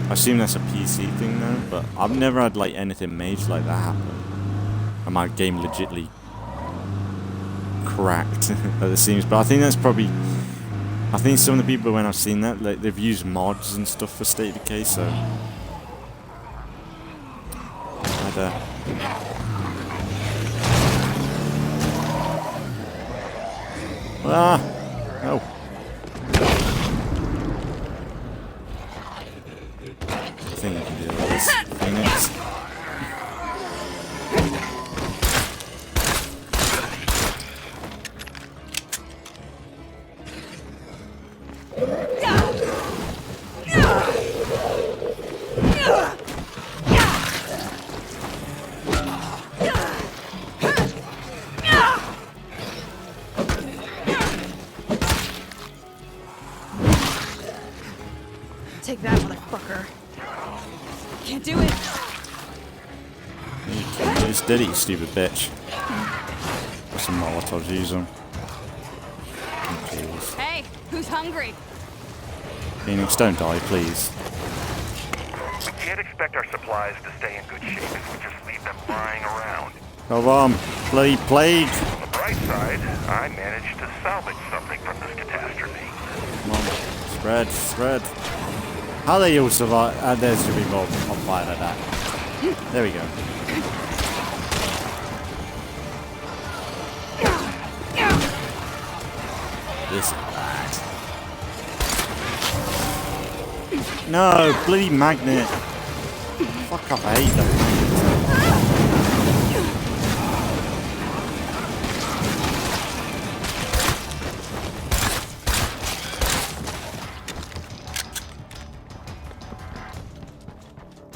I assume that's a PC thing though, but I've never had like anything major like that happen. And my game legitly cracked at the seams. But I think that's probably... I think some of the people when I've seen that, like, they've used mods and stuff for State of Decay, so... Oh. I think you can do this. Phoenix. Take that, motherfucker. Can't do it. You can't just did it, you stupid bitch. Put some Molotovs, use them. Oh, Hey, who's hungry? Phoenix, don't die, please. can't expect our supplies to stay in good shape if we just leave them lying around. Come on, bloody plague! On the bright side, I managed to salvage something from this catastrophe. Come on, spread, spread. How they all survive? There should be more on fire like that. There we go. This is bad. No, bloody magnet. Fuck off, I hate that magnet.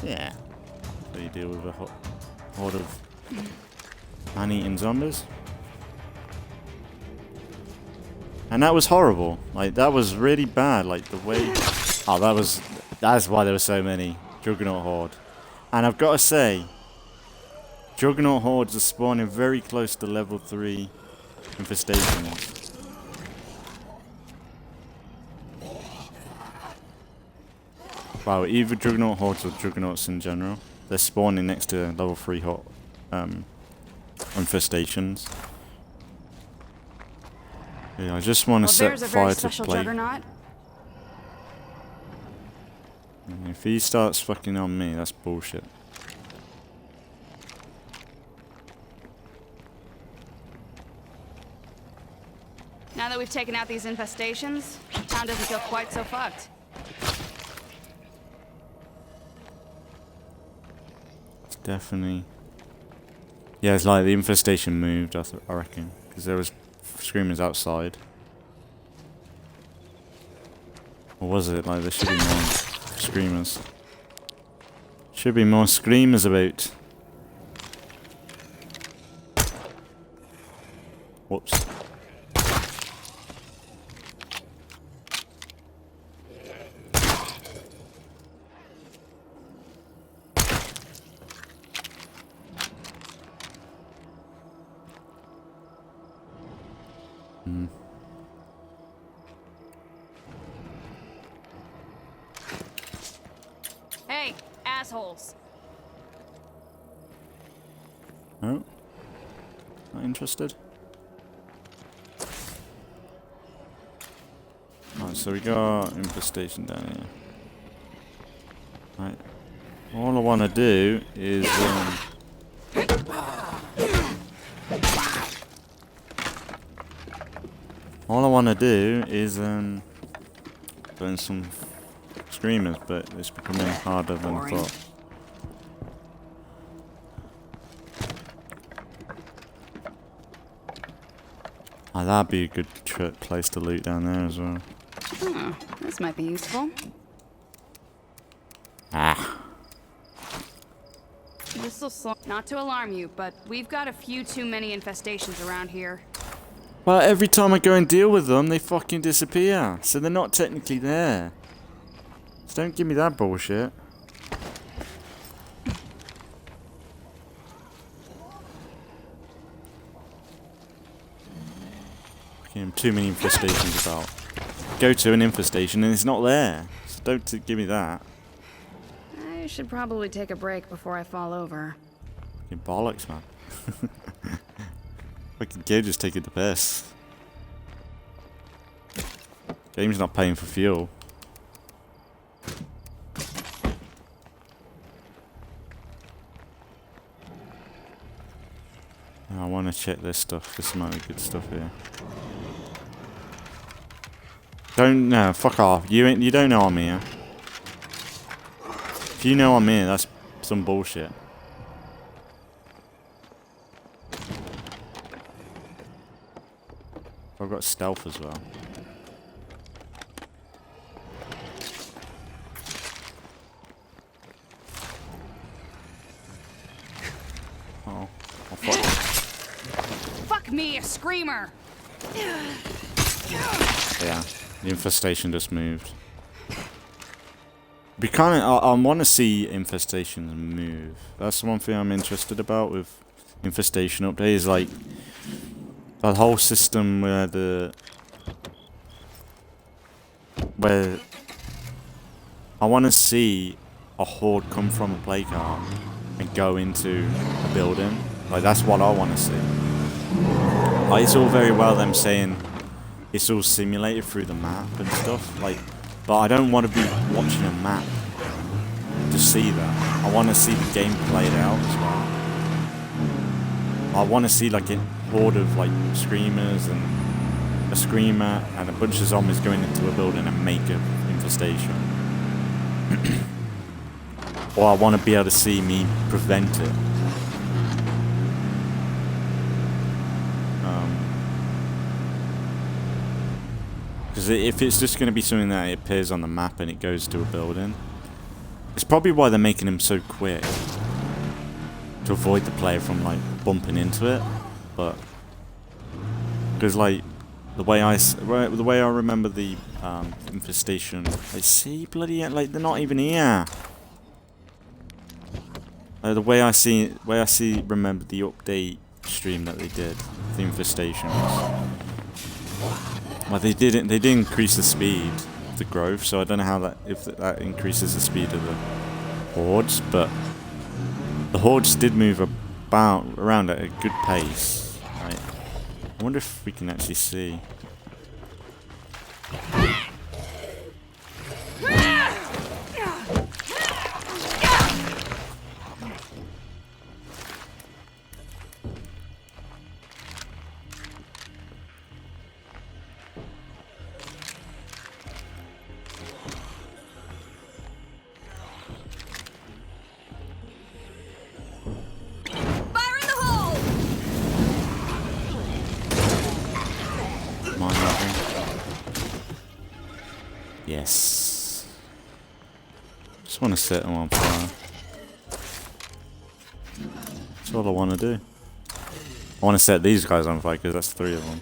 Yeah. So you deal with a horde of man-eating zombies. And that was horrible. Like, that was really bad. Like, the way... Oh, that's why there were so many. Juggernaut Horde. And I've got to say, Juggernaut Hordes are spawning very close to level 3 infestations. Wow, either Juggernaut Hordes or Juggernauts in general. They're spawning next to level 3 infestations. Yeah, I just want to set fire to plate. If he starts fucking on me, that's bullshit. Now that we've taken out these infestations, town doesn't feel quite so fucked. It's definitely... Yeah, it's like the infestation moved, I reckon. Because there was screamers outside. Or was it? Like, there should be more screamers. Should be more screamers about. Whoops. Hey, assholes. Oh. Not interested. Right, so we got infestation down here. Right. All I want to do is burn some screamers, but it's becoming harder than I thought. Oh, that'd be a good place to loot down there as well. This might be useful. Ah. This'll slow. Not to alarm you, but we've got a few too many infestations around here. Well, every time I go and deal with them, they fucking disappear. So they're not technically there. So don't give me that bullshit. Fucking too many infestations about. Go to an infestation and it's not there. So don't give me that. I should probably take a break before I fall over. Fucking bollocks, man. Fucking game just taking the piss. Game's not paying for fuel. I want to check this stuff. There's some other good stuff here. Fuck off. You don't know I'm here. If you know I'm here, that's some bullshit. I've got stealth as well. Oh, fuck. Fuck me, a screamer! Yeah, the infestation just moved. I want to see infestations move. That's the one thing I'm interested about with infestation update is like that whole system where I want to see a horde come from a play car and go into a building. Like, that's what I want to see. Like, it's all very well them saying it's all simulated through the map and stuff, like, but I don't want to be watching a map to see that. I want to see the game played out as well. I want to see like a horde of like screamers and a screamer and a bunch of zombies going into a building and make an infestation. Or I want to be able to see me prevent it. Because if it's just going to be something that appears on the map and it goes to a building, it's probably why they're making them so quick, to avoid the player from like bumping into it. But because like the way I remember the infestation, I see bloody like they're not even here. The way I remember the update stream that they did, the infestation was, well, they did increase the speed of the growth, so I don't know how that increases the speed of the hordes, but the hordes did move around at a good pace. Right. I wonder if we can actually see. Yes. Just want to set them on fire. That's all I want to do. I want to set these guys on fire because that's 3 of them.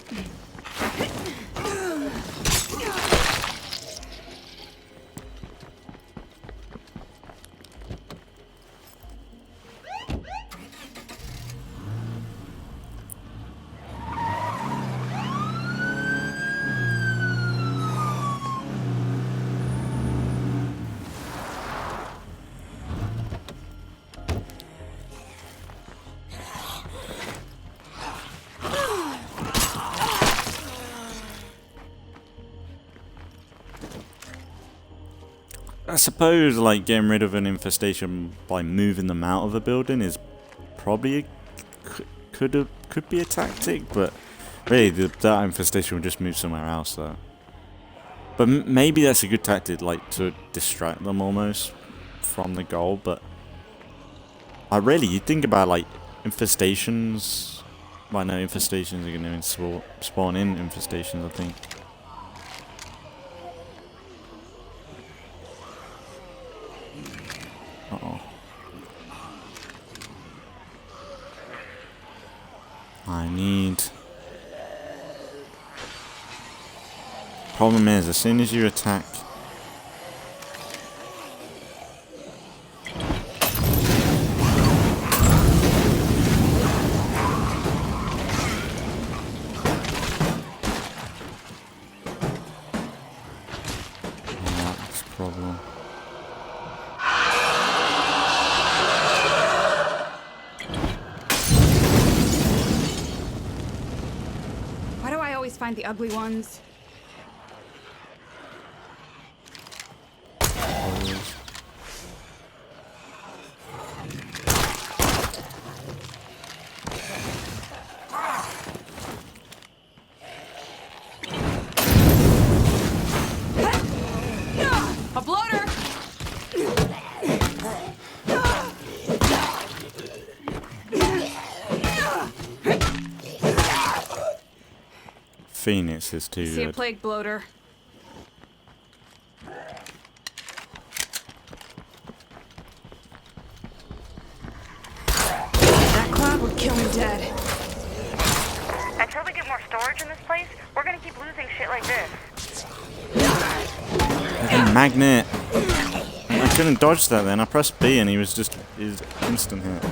I suppose like getting rid of an infestation by moving them out of a building is probably could be a tactic, but really that infestation will just move somewhere else though. But maybe that's a good tactic, like to distract them almost from the goal. But really, you think about like infestations. Well, no, infestations are going to spawn in infestations, I think. Uh-oh. I need... Problem is, as soon as you attack... Yeah, that's a problem. Why do I always find the ugly ones? A bloater! Phoenix is too See a good. plague bloater. That cloud would kill me dead. Until we get more storage in this place, we're gonna keep losing shit like this. Fucking magnet! I couldn't dodge that then. I pressed B and he was just instant hit.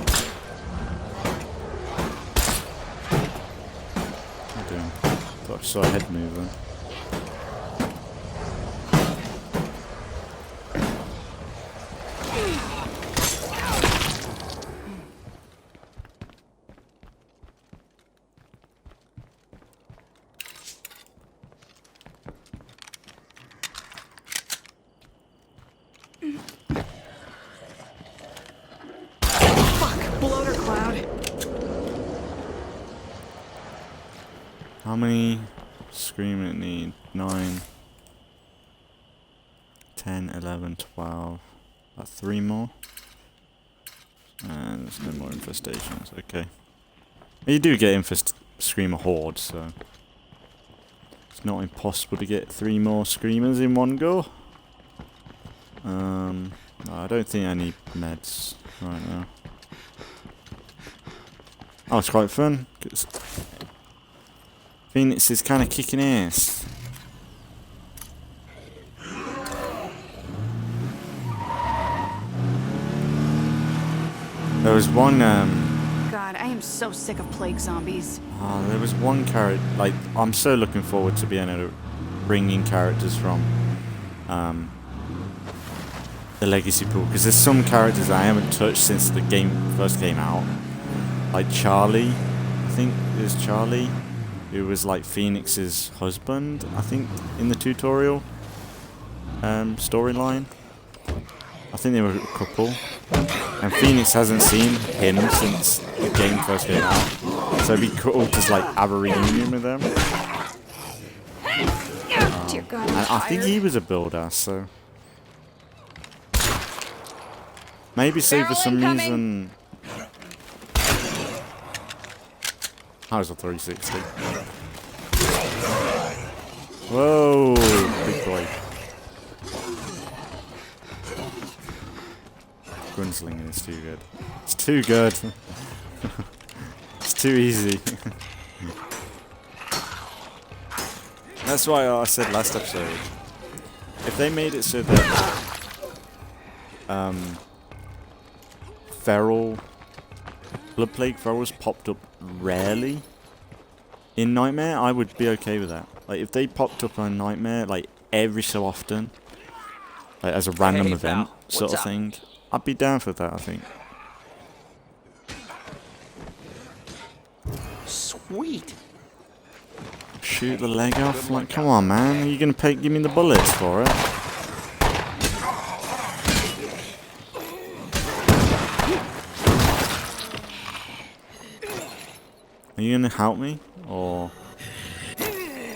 What am I doing? Thought I saw a head move then. How many scream it need? 9, 10, 11, 12. About 3 more. And there's no more infestations. Okay. You do get screamer hordes, so it's not impossible to get 3 more screamers in one go. I don't think I need meds right now. Oh, it's quite fun. Phoenix is kind of kicking ass. There was one, God, I am so sick of plague zombies. oh, there was one character, like, I'm so looking forward to being able to bring in characters from, the Legacy pool, because there's some characters I haven't touched since the game first came out. Like Charlie, I think it was Charlie, who was like Phoenix's husband, I think, in the tutorial storyline. I think they were a couple. And Phoenix hasn't seen him since the game first came out. So it'd be cool to just like have a reunion with them. Dear God, And I think he was a builder, so maybe say for some reason. That was a 360. Whoa, big boy. Gunslinging is too good. It's too good. It's too easy. That's why I said last episode, if they made it so that blood plague ferals popped up rarely in Nightmare, I would be okay with that. Like if they popped up on Nightmare like every so often, like as a random event sort of thing, I'd be down for that, I think. Sweet. Shoot the leg off? Like, come on, man. Are you gonna give me the bullets for it? Are you gonna help me? Or if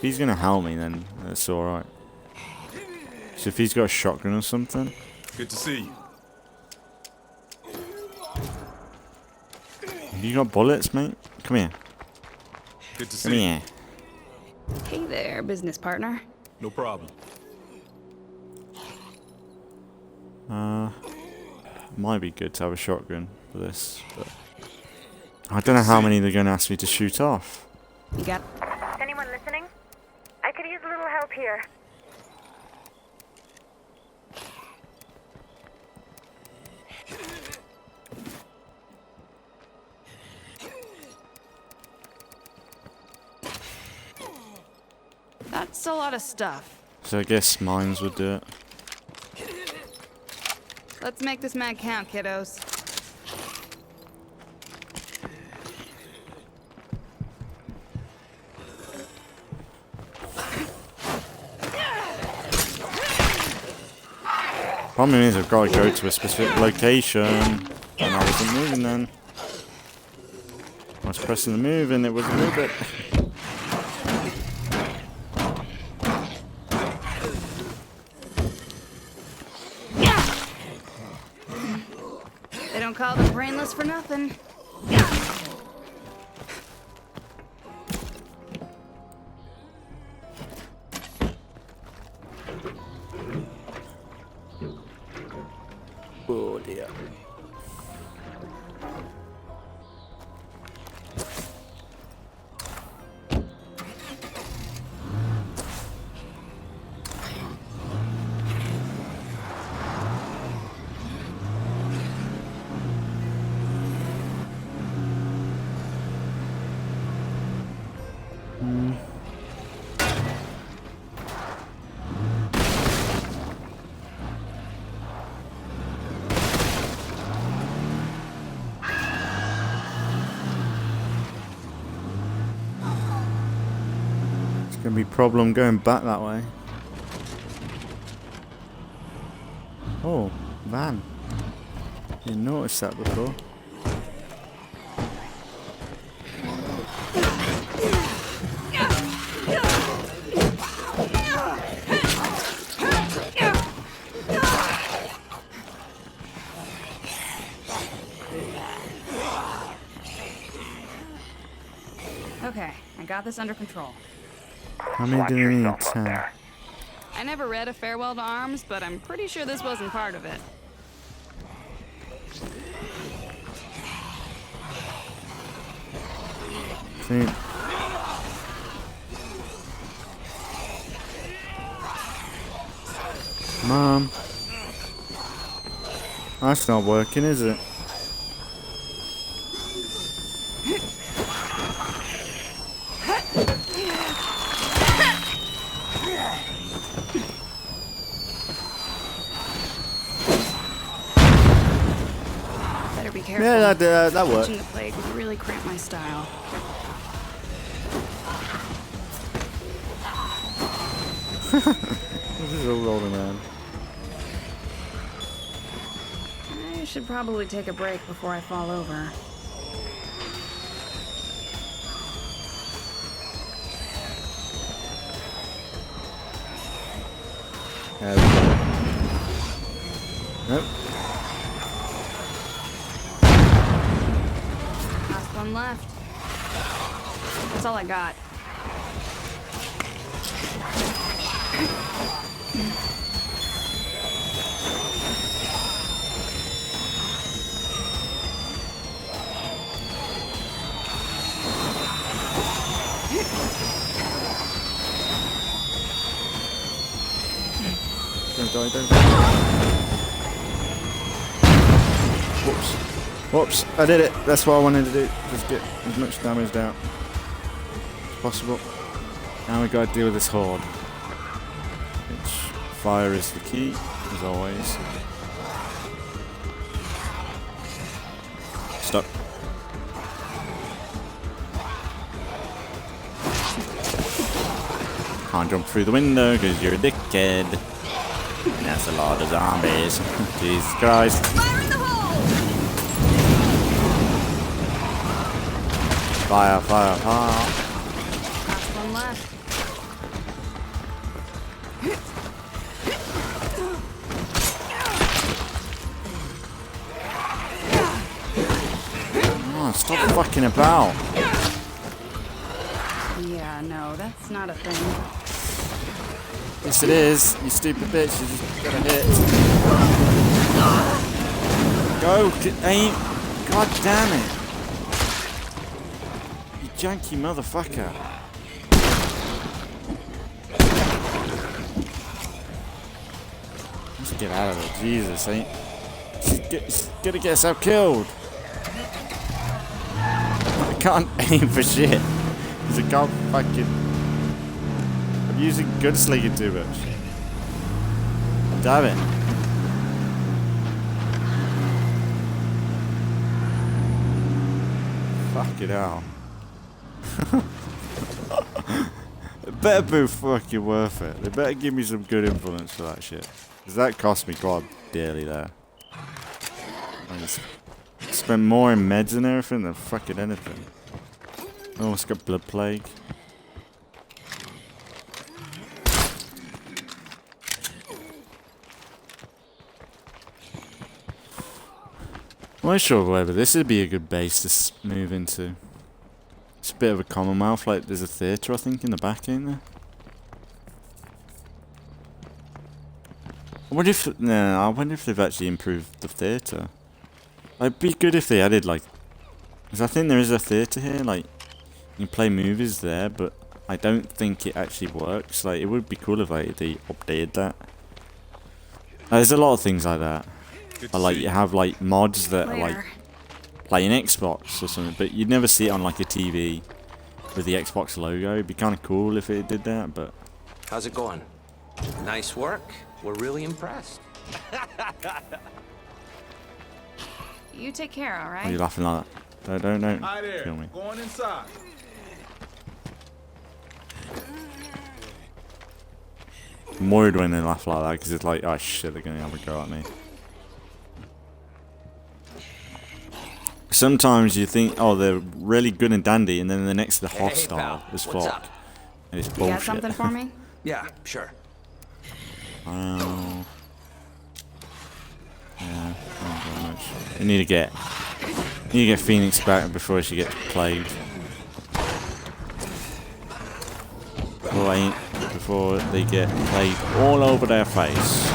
he's gonna help me, then that's alright. So if he's got a shotgun or something. Good to see you. Have you got bullets, mate? Come here. Good to see Come you. here. Hey there, business partner. No problem. Might be good to have a shotgun for this, but I don't know how many they're gonna ask me to shoot off. You got... Is anyone listening? I could use a little help here. That's a lot of stuff. So I guess mines would do it. Let's make this man count, kiddos. Problem is I've got to go to a specific location, and I wasn't moving then. I was pressing the move and it wasn't moving. They don't call them brainless for nothing. Oh dear. Gonna be a problem going back that way. Oh, van. Didn't notice that before. Okay, I got this under control. How many Watch do we need? yourself up 10. there. I never read A Farewell to Arms, but I'm pretty sure this wasn't part of it. See? Mom. That's not working, is it? Better be careful. Yeah, that worked. Catching the plague would really cramp my style. This is all rolling around. I should probably take a break before I fall over. Nope. Last one left. That's all I got. Don't die, don't die. Whoops. Whoops, I did it. That's what I wanted to do. Just get as much damage out as possible. Now we gotta deal with this horde. Which, fire is the key, as always. Stop. Can't jump through the window because you're a dickhead. That's a lot of zombies. Jesus Christ. Fire in the hole! Fire, fire, fire. Last one left. Oh, stop fucking about. Yeah, no, that's not a thing. Yes it is, you stupid bitch, you just got a hit. Go, aim. God damn it. You janky motherfucker. Let's get out of there, Jesus, ain't. She's gonna get herself killed. I can't aim for shit. Because I can't fucking. I'm using gunslinging too much. Damn it. Fucking hell. It better be fucking worth it. They better give me some good influence for that shit. Because that cost me quite dearly there. I just spent more in meds and everything than fucking anything. Almost got blood plague. I'm not sure whether this would be a good base to move into. It's a bit of a Commonwealth, like there's a theatre I think in the back, ain't there? I wonder if they've actually improved the theatre. It'd be good if they added like, because I think there is a theatre here, like you can play movies there, but I don't think it actually works. Like it would be cool if like, they updated that. There's a lot of things like that. Or like you have like mods that are like playing Xbox or something, but you'd never see it on like a TV with the Xbox logo. It'd be kind of cool if it did that, but. How's it going? Nice work. We're really impressed. You take care, all Why are you right? laughing like that? Don't Hi there. kill me. Going inside. I'm worried when they laugh like that because it's like, oh shit, they're gonna have a go at me. Sometimes you think, oh, they're really good and dandy, and then the next they're hostile pal. as What's fuck. up? And it's You bullshit. got something for me? Yeah, sure. Oh. Yeah, not very much. We need to get Phoenix back before she gets plagued. before they get played all over their face.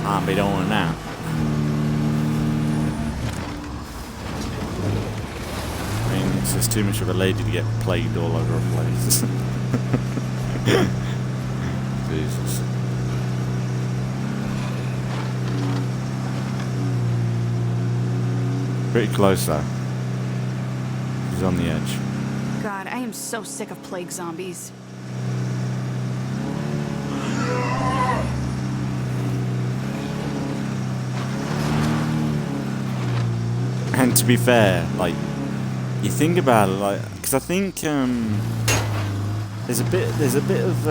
I'll be doing that. I mean, it's just too much of a lady to get plagued all over a place. Jesus. Pretty close though. He's on the edge. God, I am so sick of plague zombies. And to be fair, like, you think about it, like, because I think there's a bit of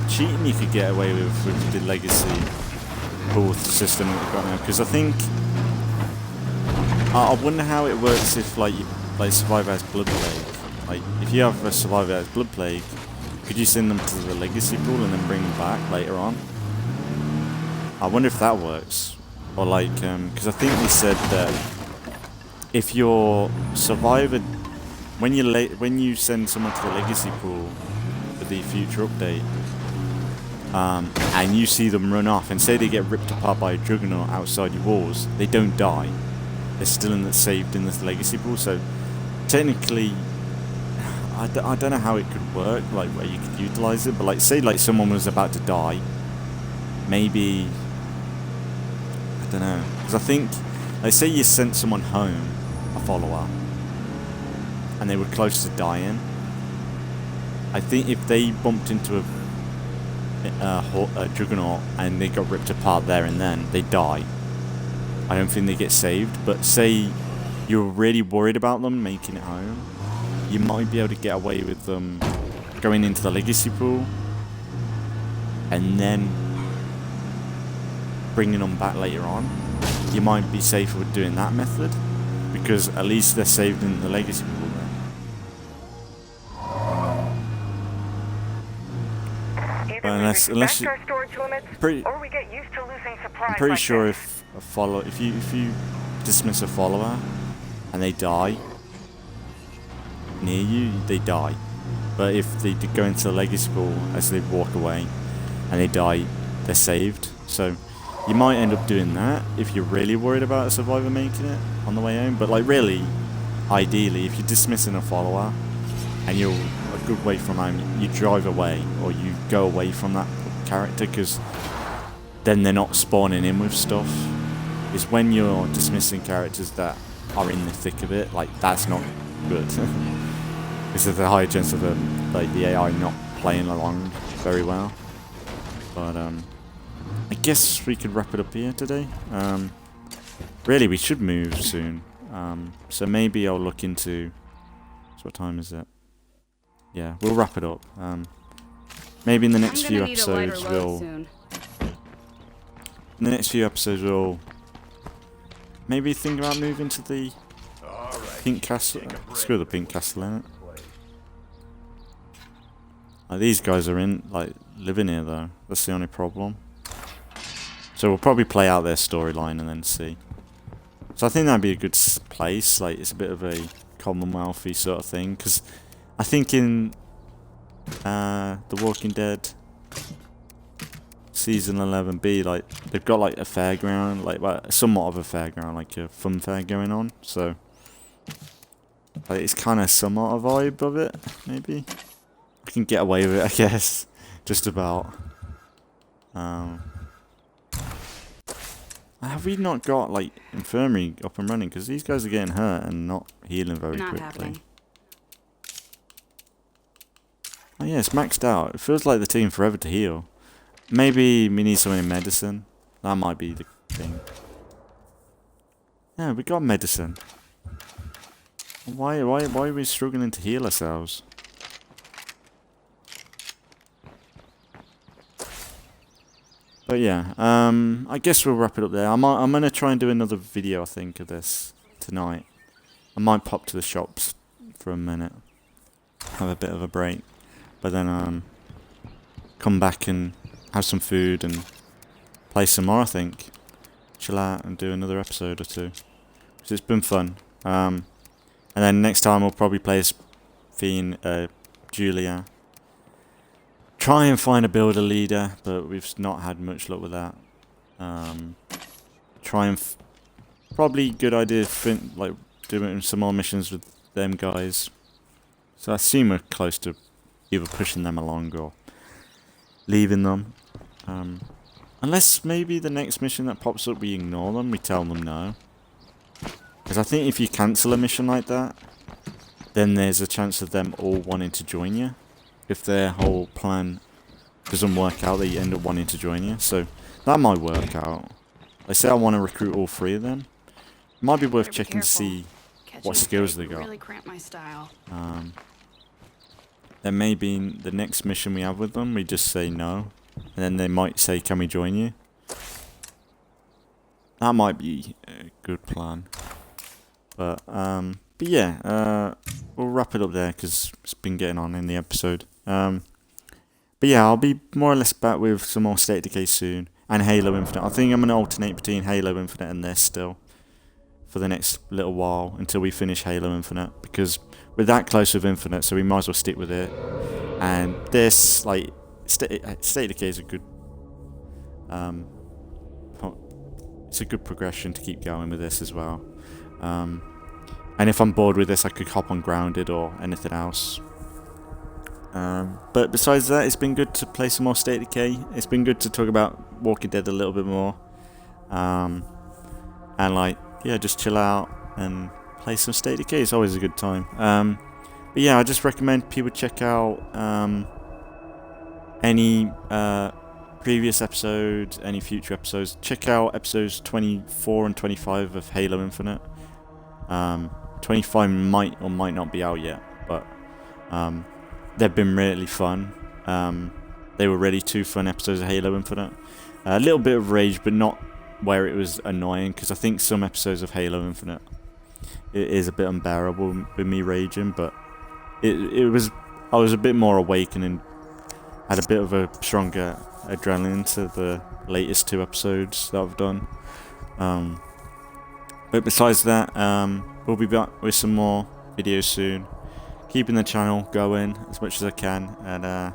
cheating you could get away with the legacy pool system that we've got now. Because I think I wonder how it works if like you survive as blood plague. Like, if you have a survivor as blood plague, could you send them to the legacy pool and then bring them back later on? I wonder if that works, or like, because I think they said that if your survivor, when you send someone to the legacy pool for the future update, and you see them run off, and say they get ripped apart by a juggernaut outside your walls, they don't die. They're still saved in this legacy pool. So technically, I don't know how it could work, like where you could utilize it. But like, say like someone was about to die, maybe, I don't know, because I think, like, say you sent someone home, a follower, and they were close to dying. I think if they bumped into a juggernaut and they got ripped apart there and then, they die. I don't think they get saved. But say you're really worried about them making it home, you might be able to get away with them going into the legacy pool and then bringing them back later on. You might be safer with doing that method, because at least they're saved in the legacy pool then. Unless you, our storage limits, or we get used to losing supplies. I'm pretty like sure this. if you dismiss a follower and they die near you, they die. But if they go into the legacy pool as they walk away and they die, they're saved. So you might end up doing that if you're really worried about a survivor making it on the way home. But like, really, ideally, if you're dismissing a follower and you're a good way from home, you drive away or you go away from that character, because then they're not spawning in with stuff. It's when you're dismissing characters that are in the thick of it, like, that's not good. Because there's a higher chance of the AI not playing along very well. But I guess we could wrap it up here today. Really, we should move soon. So maybe I'll look into... So what time is it? Yeah, we'll wrap it up. Maybe in the next few episodes we'll maybe think about moving to the Pink Castle. Screw the Pink Castle, innit? These guys are living here though. That's the only problem. So we'll probably play out their storyline and then see. So I think that'd be a good place. Like, it's a bit of a Commonwealthy sort of thing, because I think in The Walking Dead season 11B, like, they've got like a fairground, like, well, somewhat of a fairground, like a fun fair going on. So like, it's kind of somewhat a vibe of it. Maybe we can get away with it, I guess. Just about. Have we not got like infirmary up and running? Because these guys are getting hurt and not healing very quickly. Happening. Oh yeah, it's maxed out. It feels like they're taking forever to heal. Maybe we need some in medicine. That might be the thing. Yeah, we got medicine. Why are we struggling to heal ourselves? But yeah, I guess we'll wrap it up there. I'm gonna try and do another video, I think, of this tonight. I might pop to the shops for a minute, have a bit of a break, but then come back and have some food and play some more, I think. Chill out and do another episode or two. 'Cause it's been fun. And then next time we'll probably play Julia. Try and find a builder leader, but we've not had much luck with that. Try and probably good idea like doing some more missions with them guys. So I assume we're close to either pushing them along or leaving them. Unless maybe the next mission that pops up we ignore them, we tell them no. Because I think if you cancel a mission like that, then there's a chance of them all wanting to join you. If their whole plan doesn't work out, they end up wanting to join you. So that might work out. Like say I want to recruit all 3 of them. It might be worth checking to see what skills they got. Really cramp my style. Then maybe in the next mission we have with them, we just say no. And then they might say, can we join you? That might be a good plan. But yeah, we'll wrap it up there because it's been getting on in the episode. But yeah, I'll be more or less back with some more State of Decay soon. And Halo Infinite. I think I'm going to alternate between Halo Infinite and this still. For the next little while. Until we finish Halo Infinite. Because we're that close with Infinite, so we might as well stick with it. And this, like, State of Decay is a good... it's a good progression to keep going with this as well. And if I'm bored with this, I could hop on Grounded or anything else. But besides that, it's been good to play some more State of Decay. It's been good to talk about Walking Dead a little bit more. And like, yeah, just chill out and play some State of Decay. It's always a good time. But yeah, I just recommend people check out any previous episodes, any future episodes. Check out episodes 24 and 25 of Halo Infinite. 25 might or might not be out yet, but they've been really fun. They were really 2 fun episodes of Halo Infinite. A little bit of rage, but not where it was annoying, because I think some episodes of Halo Infinite it is a bit unbearable with me raging, but it was, I was a bit more awake and had a bit of a stronger adrenaline to the latest 2 episodes that I've done. But besides that, we'll be back with some more videos soon. Keeping the channel going as much as I can, and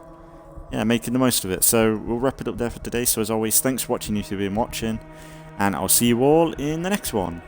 yeah, making the most of it. So we'll wrap it up there for today. So as always, thanks for watching if you've been watching, and I'll see you all in the next one.